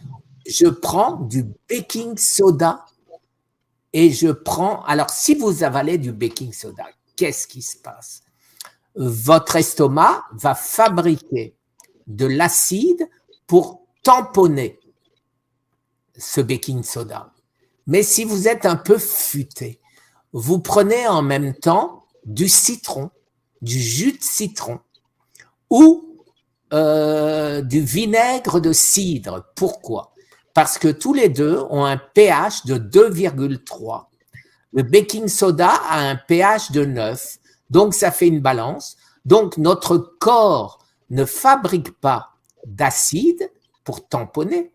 Je prends du baking soda et je prends… Alors, si vous avalez du baking soda, qu'est-ce qui se passe? Votre estomac va fabriquer de l'acide pour tamponner ce baking soda. Mais si vous êtes un peu futé, vous prenez en même temps du citron, du jus de citron ou du vinaigre de cidre. Pourquoi? Parce que tous les deux ont un pH de 2,3. Le baking soda a un pH de 9, donc ça fait une balance. Donc notre corps ne fabrique pas d'acide pour tamponner,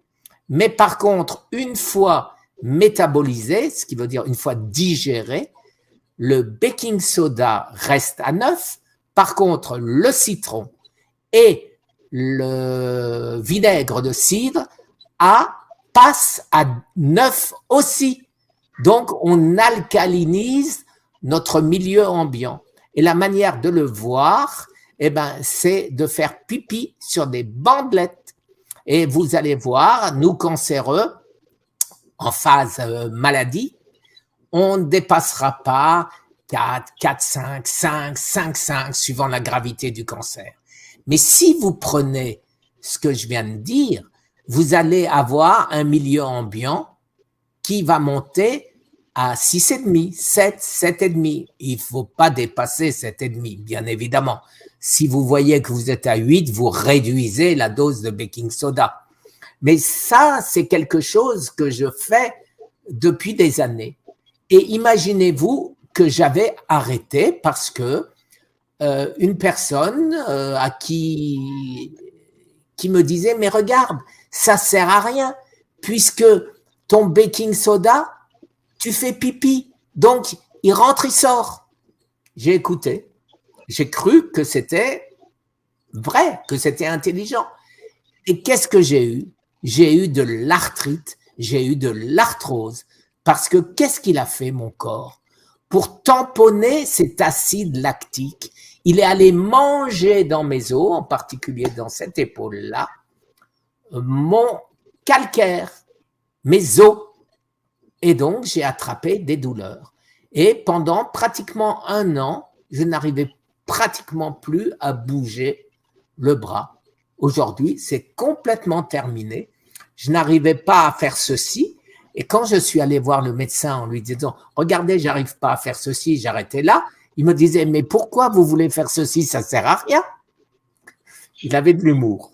mais par contre, une fois métabolisé, ce qui veut dire une fois digéré, le baking soda reste à 9. Par contre, le citron et le vinaigre de cidre passe à 9 aussi. Donc, on alcalinise notre milieu ambiant. Et la manière de le voir, c'est de faire pipi sur des bandelettes. Et vous allez voir, nous cancéreux, en phase maladie, on ne dépassera pas 4, 4, 5, 5, 5, 5, suivant la gravité du cancer. Mais si vous prenez ce que je viens de dire, vous allez avoir un milieu ambiant qui va monter à 6,5, 7, 7,5. Il ne faut pas dépasser 7,5, bien évidemment. Si vous voyez que vous êtes à 8, vous réduisez la dose de baking soda. Mais ça, c'est quelque chose que je fais depuis des années. Et imaginez-vous que j'avais arrêté parce que une personne qui me disait « Mais regarde, ça sert à rien, puisque ton baking soda, tu fais pipi, donc il rentre, il sort. » J'ai écouté, j'ai cru que c'était vrai, que c'était intelligent. Et qu'est-ce que j'ai eu? J'ai eu de l'arthrite, j'ai eu de l'arthrose, parce que qu'est-ce qu'il a fait mon corps? Pour tamponner cet acide lactique, il est allé manger dans mes os, en particulier dans cette épaule-là, mon calcaire, mes os. Et donc, j'ai attrapé des douleurs. Et pendant pratiquement 1 an, je n'arrivais pratiquement plus à bouger le bras. Aujourd'hui, c'est complètement terminé. Je n'arrivais pas à faire ceci. Et quand je suis allé voir le médecin en lui disant « Regardez, j'arrive pas à faire ceci, j'arrêtais là », il me disait « Mais pourquoi vous voulez faire ceci? Ça sert à rien. » Il avait de l'humour.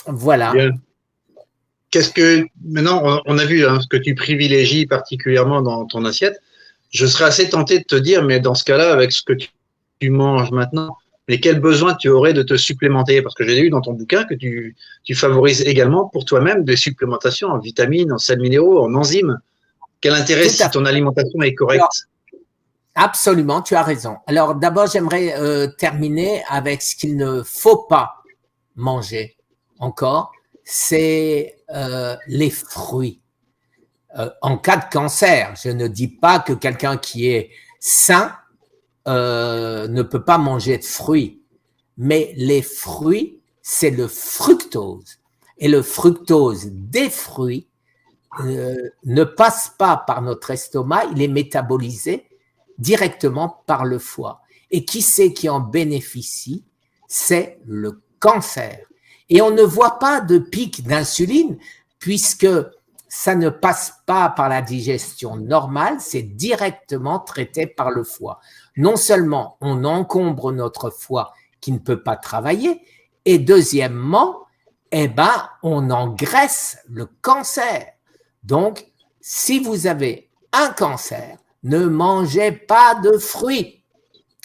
Voilà. Bien. Qu'est-ce que maintenant on a vu ce que tu privilégies particulièrement dans ton assiette. Je serais assez tenté de te dire, mais dans ce cas-là, avec ce que tu manges maintenant, mais quel besoin tu aurais de te supplémenter? Parce que j'ai lu dans ton bouquin que tu favorises également pour toi-même des supplémentations en vitamines, en sels minéraux, en enzymes. Quel intérêt si ton alimentation est correcte? Absolument, tu as raison. Alors d'abord, j'aimerais terminer avec ce qu'il ne faut pas manger encore, c'est les fruits. En cas de cancer, je ne dis pas que quelqu'un qui est sain ne peut pas manger de fruits, mais les fruits, c'est le fructose. Et le fructose des fruits ne passe pas par notre estomac, il est métabolisé directement par le foie. Et qui c'est qui en bénéficie? C'est le cancer. Et on ne voit pas de pic d'insuline puisque ça ne passe pas par la digestion normale, c'est directement traité par le foie. Non seulement on encombre notre foie qui ne peut pas travailler, et deuxièmement, on engraisse le cancer. Donc, si vous avez un cancer, ne mangez pas de fruits.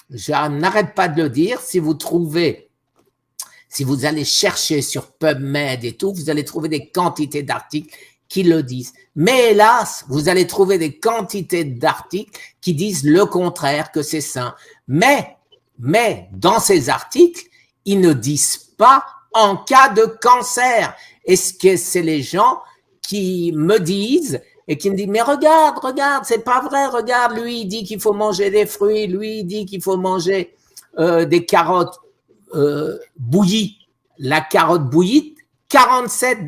Je n'arrête pas de le dire. Si vous allez chercher sur PubMed et tout, vous allez trouver des quantités d'articles qui le disent. Mais hélas, vous allez trouver des quantités d'articles qui disent le contraire, que c'est sain. Mais dans ces articles, ils ne disent pas en cas de cancer. Est-ce que c'est les gens qui me disent et qui me disent, mais regarde, c'est pas vrai, regarde, lui il dit qu'il faut manger des fruits, lui il dit qu'il faut manger des carottes bouillies. La carotte bouillie, 47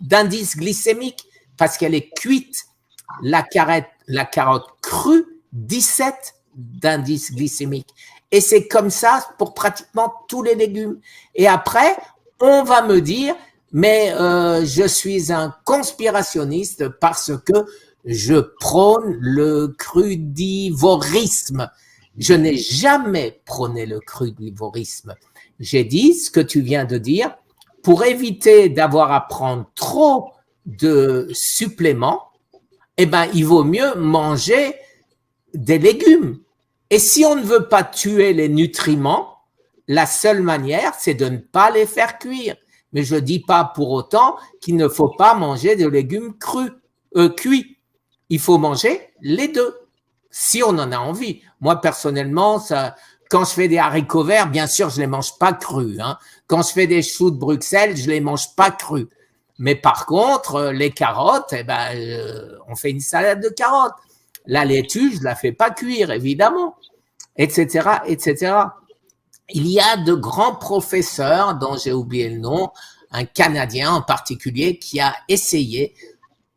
d'indice glycémique parce qu'elle est cuite. La carotte crue, 17 d'indice glycémique. Et c'est comme ça pour pratiquement tous les légumes. Et après, on va me dire, mais je suis un conspirationniste parce que je prône le crudivorisme. Je n'ai jamais prôné le crudivorisme. J'ai dit ce que tu viens de dire, pour éviter d'avoir à prendre trop de suppléments, il vaut mieux manger des légumes. Et si on ne veut pas tuer les nutriments, la seule manière, c'est de ne pas les faire cuire. Mais je ne dis pas pour autant qu'il ne faut pas manger de légumes cuits. Il faut manger les deux, si on en a envie. Moi, personnellement, quand je fais des haricots verts, bien sûr, je ne les mange pas crus. Quand je fais des choux de Bruxelles, je ne les mange pas crus. Mais par contre, les carottes, on fait une salade de carottes. La laitue, je la fais pas cuire, évidemment, etc., etc. Il y a de grands professeurs, dont j'ai oublié le nom, un Canadien en particulier, qui a essayé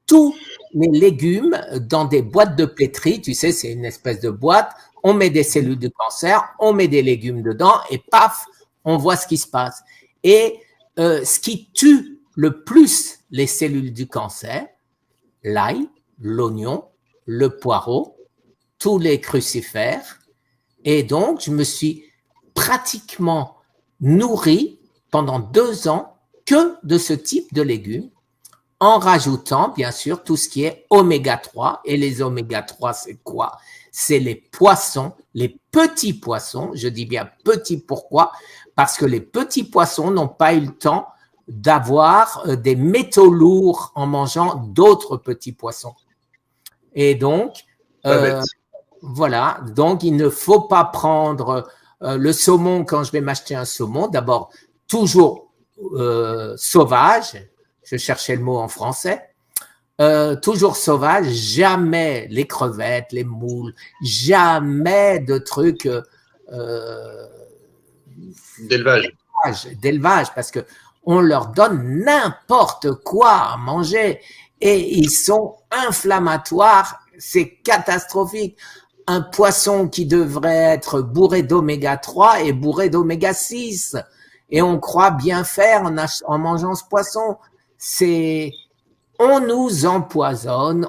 tous les légumes dans des boîtes de pétri. Tu sais, c'est une espèce de boîte. On met des cellules de cancer, on met des légumes dedans et paf, on voit ce qui se passe. Et ce qui tue le plus les cellules du cancer, l'ail, l'oignon, le poireau, tous les crucifères. Et donc, je me suis pratiquement nourri pendant 2 ans que de ce type de légumes, en rajoutant bien sûr tout ce qui est oméga 3. Et les oméga 3, c'est quoi? C'est les poissons, les petits poissons. Je dis bien petits, pourquoi? Parce que les petits poissons n'ont pas eu le temps d'avoir des métaux lourds en mangeant d'autres petits poissons. Et donc, voilà, donc il ne faut pas prendre le saumon quand je vais m'acheter un saumon. D'abord, toujours sauvage, je cherchais le mot en français, toujours sauvage, jamais les crevettes, les moules, jamais de trucs d'élevage, parce que on leur donne n'importe quoi à manger et ils sont inflammatoires, c'est catastrophique. Un poisson qui devrait être bourré d'oméga 3 est bourré d'oméga 6 et on croit bien faire en mangeant ce poisson. On nous empoisonne.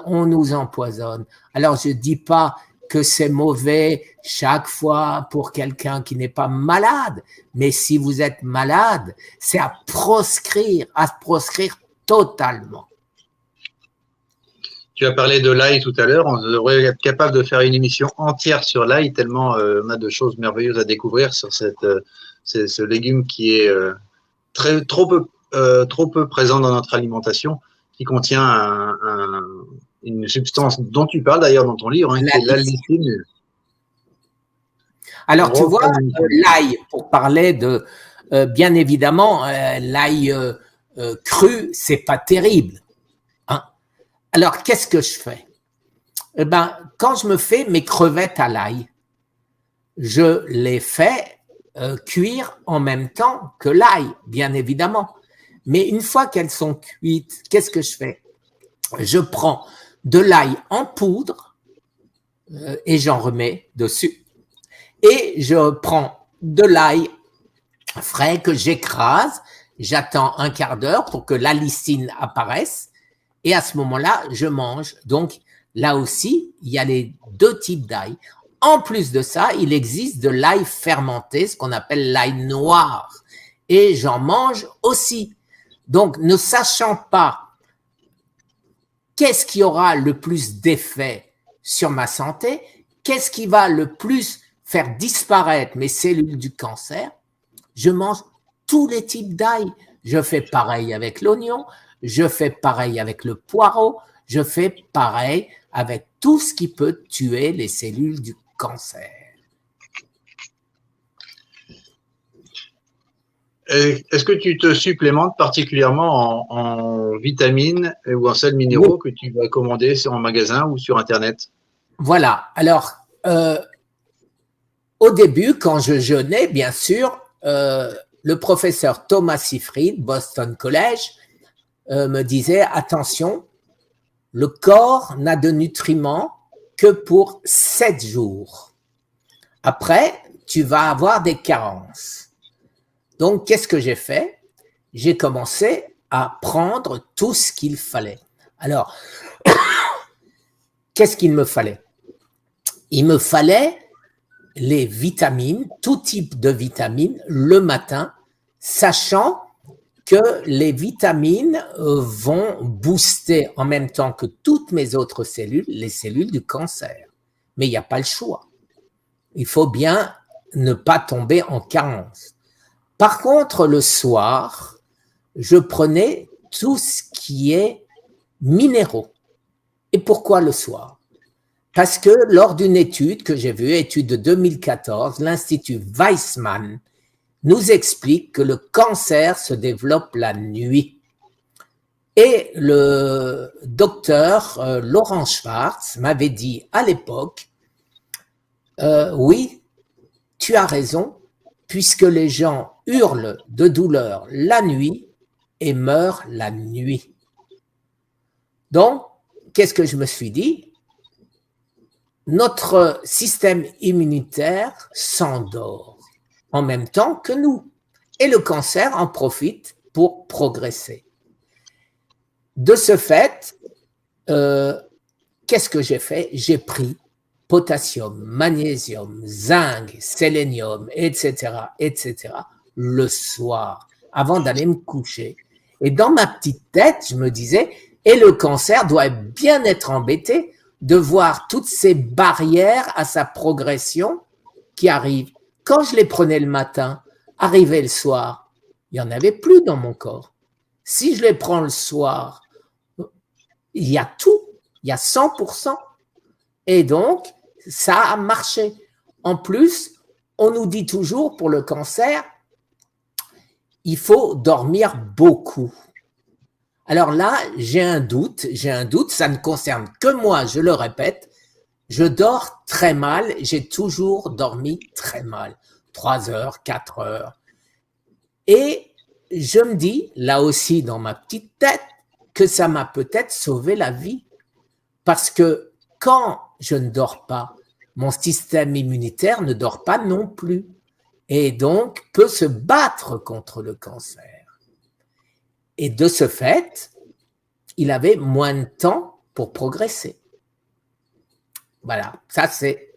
Alors je dis pas que c'est mauvais chaque fois pour quelqu'un qui n'est pas malade, mais si vous êtes malade, c'est à proscrire totalement. Tu as parlé de l'ail tout à l'heure. On devrait être capable de faire une émission entière sur l'ail, tellement on a de choses merveilleuses à découvrir sur ce légume qui est trop peu présent dans notre alimentation, qui contient une substance dont tu parles d'ailleurs dans ton livre, qui est l'allicine. Alors, tu vois, l'ail, pour parler de… bien évidemment, l'ail cru, c'est pas terrible. Alors, qu'est-ce que je fais? Quand je me fais mes crevettes à l'ail, je les fais cuire en même temps que l'ail, bien évidemment. Mais une fois qu'elles sont cuites, qu'est-ce que je fais? Je prends de l'ail en poudre et j'en remets dessus. Et je prends de l'ail frais que j'écrase, j'attends un quart d'heure pour que l'allicine apparaisse. Et à ce moment-là, je mange. Donc, là aussi, il y a les 2 types d'ail. En plus de ça, il existe de l'ail fermenté, ce qu'on appelle l'ail noir. Et j'en mange aussi. Donc, ne sachant pas qu'est-ce qui aura le plus d'effet sur ma santé, qu'est-ce qui va le plus faire disparaître mes cellules du cancer, je mange tous les types d'ail. Je fais pareil avec l'oignon, je fais pareil avec le poireau, je fais pareil avec tout ce qui peut tuer les cellules du cancer. Est-ce que tu te supplémentes particulièrement en vitamines ou en sels minéraux que tu vas commander en magasin ou sur Internet? Voilà. Alors, au début, quand je jeûnais, bien sûr, le professeur Thomas Seyfried, Boston College, me disait, attention, le corps n'a de nutriments que pour 7 jours. Après, tu vas avoir des carences. Donc, qu'est-ce que j'ai fait? J'ai commencé à prendre tout ce qu'il fallait. Alors, qu'est-ce qu'il me fallait? Il me fallait les vitamines, tout type de vitamines, le matin, sachant que les vitamines vont booster en même temps que toutes mes autres cellules, les cellules du cancer. Mais il n'y a pas le choix. Il faut bien ne pas tomber en carence. Par contre, le soir, je prenais tout ce qui est minéraux. Et pourquoi le soir? Parce que lors d'une étude que j'ai vue, étude de 2014, l'Institut Weizmann nous explique que le cancer se développe la nuit. Et le docteur Laurent Schwartz m'avait dit à l'époque, oui, tu as raison, puisque les gens hurlent de douleur la nuit et meurent la nuit. Donc, qu'est-ce que je me suis dit? Notre système immunitaire s'endort en même temps que nous. Et le cancer en profite pour progresser. De ce fait, qu'est-ce que j'ai fait? J'ai pris potassium, magnésium, zinc, sélénium, etc., le soir, avant d'aller me coucher. Et dans ma petite tête, je me disais, et le cancer doit bien être embêté de voir toutes ces barrières à sa progression qui arrivent. Quand je les prenais le matin, arrivé le soir, il n'y en avait plus dans mon corps. Si je les prends le soir, il y a tout, il y a 100%. Et donc, ça a marché. En plus, on nous dit toujours pour le cancer, il faut dormir beaucoup. Alors là, j'ai un doute, ça ne concerne que moi, je le répète, je dors très mal, j'ai toujours dormi très mal, 3 heures, 4 heures. Et je me dis, là aussi dans ma petite tête, que ça m'a peut-être sauvé la vie. Parce que quand je ne dors pas, mon système immunitaire ne dort pas non plus. Et donc peut se battre contre le cancer. Et de ce fait, il avait moins de temps pour progresser. Voilà, ça c'est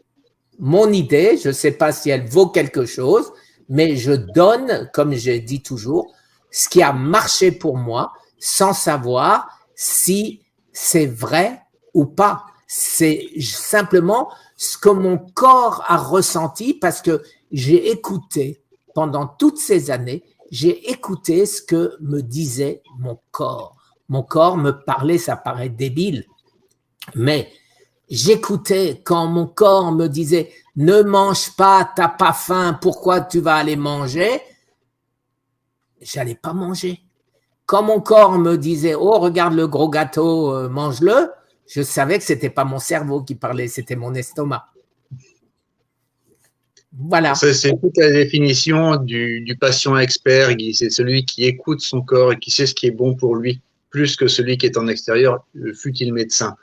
mon idée. Je ne sais pas si elle vaut quelque chose, mais je donne, comme je dis toujours, ce qui a marché pour moi, sans savoir si c'est vrai ou pas. C'est simplement ce que mon corps a ressenti parce que j'ai écouté pendant toutes ces années, j'ai écouté ce que me disait mon corps. Mon corps me parlait, ça paraît débile, mais j'écoutais quand mon corps me disait « Ne mange pas, t'as pas faim, pourquoi tu vas aller manger ?» J'allais pas manger. Quand mon corps me disait « Oh, regarde le gros gâteau, mange-le », je savais que c'était pas mon cerveau qui parlait, c'était mon estomac. Voilà. C'est toute la définition du patient expert, Guy. C'est celui qui écoute son corps et qui sait ce qui est bon pour lui, plus que celui qui est en extérieur, fût-il médecin.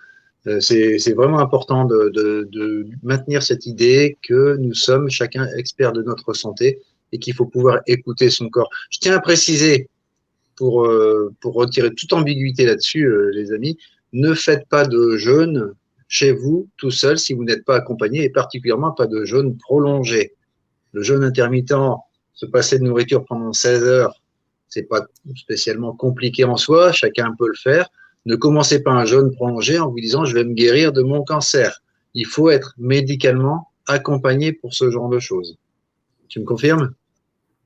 C'est vraiment important de maintenir cette idée que nous sommes chacun expert de notre santé et qu'il faut pouvoir écouter son corps. Je tiens à préciser, pour retirer toute ambiguïté là-dessus, les amis, ne faites pas de jeûne chez vous tout seul si vous n'êtes pas accompagné, et particulièrement pas de jeûne prolongé. Le jeûne intermittent, se passer de nourriture pendant 16 heures, c'est pas spécialement compliqué en soi, chacun peut le faire. Ne commencez pas un jeûne prolongé en vous disant je vais me guérir de mon cancer. Il faut être médicalement accompagné pour ce genre de choses. Tu me confirmes?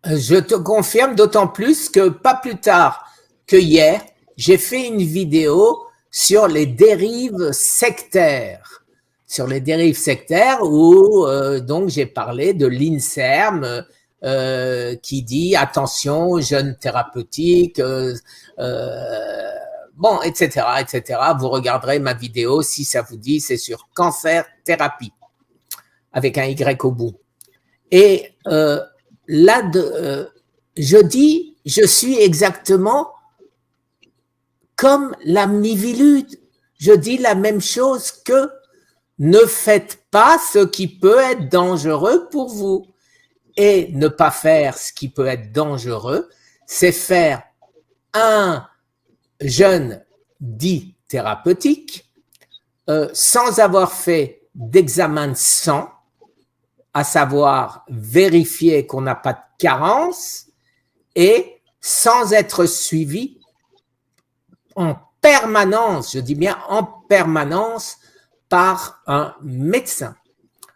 Je te confirme, d'autant plus que pas plus tard que hier, j'ai fait une vidéo sur les dérives sectaires. Sur les dérives sectaires où donc j'ai parlé de l'INSERM qui dit attention, jeûne thérapeutique, bon, etc., etc. Vous regarderez ma vidéo si ça vous dit, c'est sur cancer thérapie avec un Y au bout. Et là, je dis, je suis exactement comme la mivilude. Je dis la même chose que ne faites pas ce qui peut être dangereux pour vous. Et ne pas faire ce qui peut être dangereux, c'est faire un jeûne dit thérapeutique sans avoir fait d'examen de sang, à savoir vérifier qu'on n'a pas de carence et sans être suivi en permanence, je dis bien en permanence, par un médecin.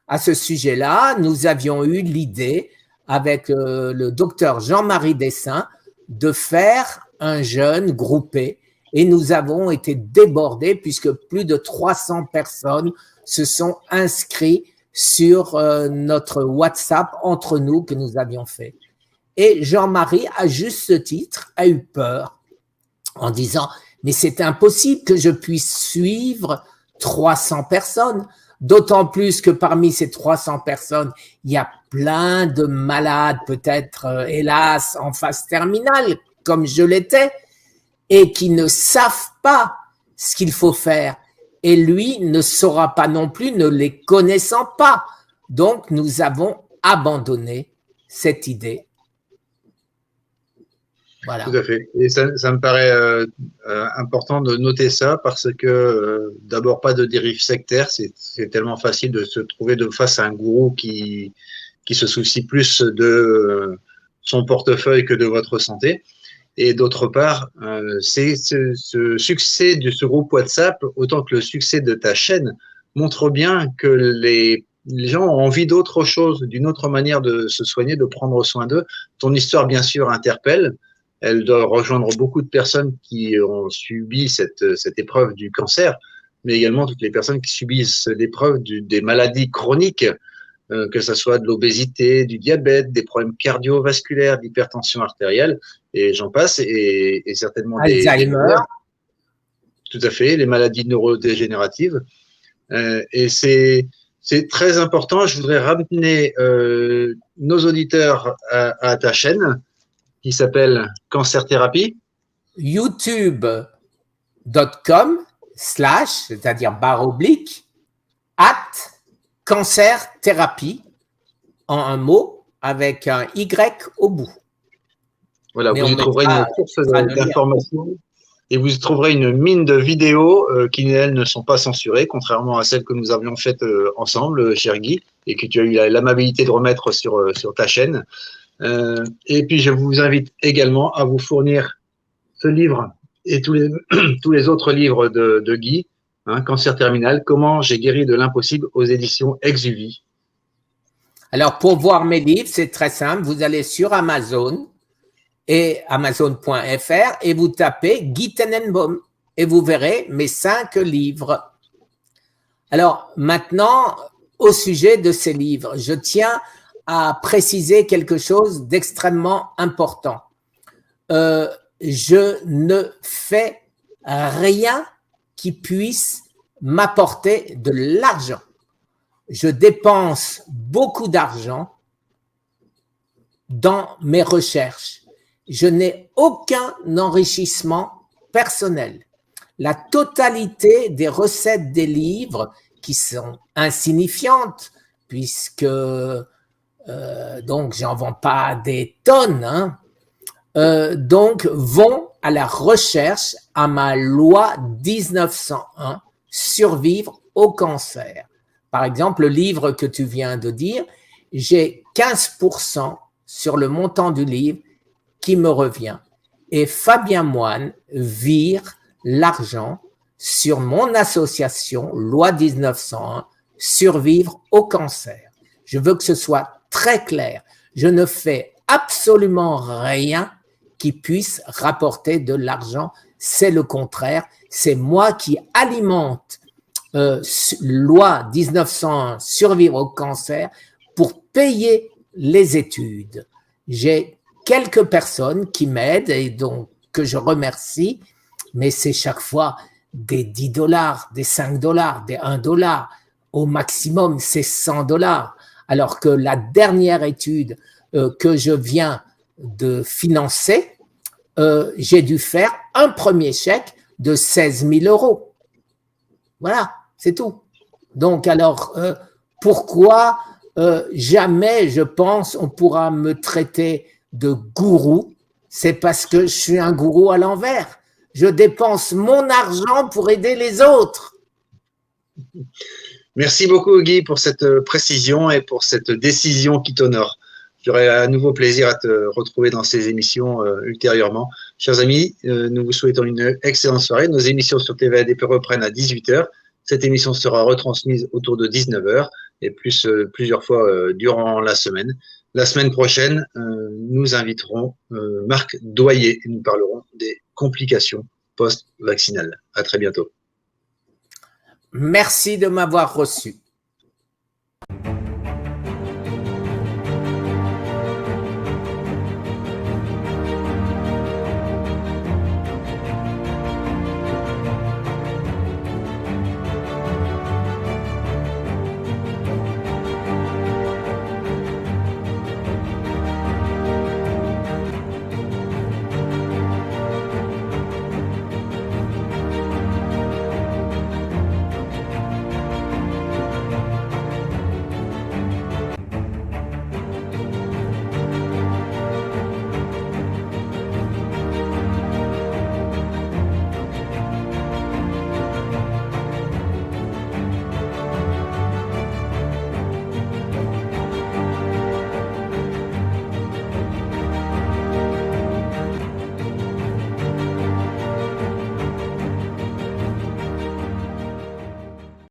À ce sujet-là, nous avions eu l'idée avec le docteur Jean-Marie Dessin de faire un jeûne groupé et nous avons été débordés puisque plus de 300 personnes se sont inscrites sur notre WhatsApp entre nous que nous avions fait. Et Jean-Marie, à juste titre, a eu peur en disant Mais c'est impossible que je puisse suivre 300 personnes. D'autant plus que parmi ces 300 personnes, il y a plein de malades, peut-être, hélas, en phase terminale, comme je l'étais, et qui ne savent pas ce qu'il faut faire. Et lui ne saura pas non plus, ne les connaissant pas. Donc, nous avons abandonné cette idée. Voilà. Tout à fait. Et ça me paraît important de noter ça parce que d'abord, pas de dérive sectaire. C'est tellement facile de se trouver de face à un gourou qui se soucie plus de son portefeuille que de votre santé. Et d'autre part, c'est ce succès de ce groupe WhatsApp, autant que le succès de ta chaîne, montre bien que les gens ont envie d'autre chose, d'une autre manière de se soigner, de prendre soin d'eux. Ton histoire, bien sûr, interpelle. Elle doit rejoindre beaucoup de personnes qui ont subi cette épreuve du cancer, mais également toutes les personnes qui subissent l'épreuve des maladies chroniques, que ce soit de l'obésité, du diabète, des problèmes cardiovasculaires, d'hypertension artérielle, et j'en passe, et certainement Alzheimer. Tout à fait, les maladies neurodégénératives. Et c'est très important. Je voudrais ramener nos auditeurs à ta chaîne qui s'appelle Cancer Thérapie. youtube.com/ c'est-à-dire @ Cancer Thérapie en un mot avec un Y au bout. Voilà, vous y trouverez une source d'informations et vous y trouverez une mine de vidéos qui, elles, ne sont pas censurées, contrairement à celles que nous avions faites ensemble, cher Guy, et que tu as eu l'amabilité de remettre sur ta chaîne. Et puis, je vous invite également à vous fournir ce livre et tous les autres livres de Guy, Cancer terminal, comment j'ai guéri de l'impossible aux éditions Exuvie. Alors, pour voir mes livres, c'est très simple. Vous allez sur Amazon et Amazon.fr et vous tapez Guy Tenenbaum et vous verrez mes 5 livres. Alors, maintenant, au sujet de ces livres, je tiens à préciser quelque chose d'extrêmement important. Je ne fais rien qui puisse m'apporter de l'argent. Je dépense beaucoup d'argent dans mes recherches. Je n'ai aucun enrichissement personnel. La totalité des recettes des livres, qui sont insignifiantes, puisque donc j'en vends pas des tonnes, donc vont à la recherche à ma loi 1901, survivre au cancer. Par exemple, le livre que tu viens de dire, j'ai 15% sur le montant du livre qui me revient. Et Fabien Moine vire l'argent sur mon association loi 1901, survivre au cancer. Je veux que ce soit très clair. Je ne fais absolument rien qui puisse rapporter de l'argent. C'est le contraire. C'est moi qui alimente loi 1901, survivre au cancer, pour payer les études. J'ai quelques personnes qui m'aident et donc que je remercie, mais c'est chaque fois des $10, des $5, des $1. Au maximum, c'est $100. Alors que la dernière étude que je viens de financer, j'ai dû faire un premier chèque de 16 000 €. Voilà, c'est tout. Donc alors, pourquoi jamais, je pense, on pourra me traiter de gourou? C'est parce que je suis un gourou à l'envers. Je dépense mon argent pour aider les autres. Merci beaucoup, Guy, pour cette précision et pour cette décision qui t'honore. J'aurai à nouveau plaisir à te retrouver dans ces émissions ultérieurement. Chers amis, nous vous souhaitons une excellente soirée. Nos émissions sur TVADP reprennent à 18 h. Cette émission sera retransmise autour de 19 h et plusieurs fois durant la semaine. La semaine prochaine, nous inviterons Marc Doyer et nous parlerons des complications post-vaccinales. À très bientôt. Merci de m'avoir reçu.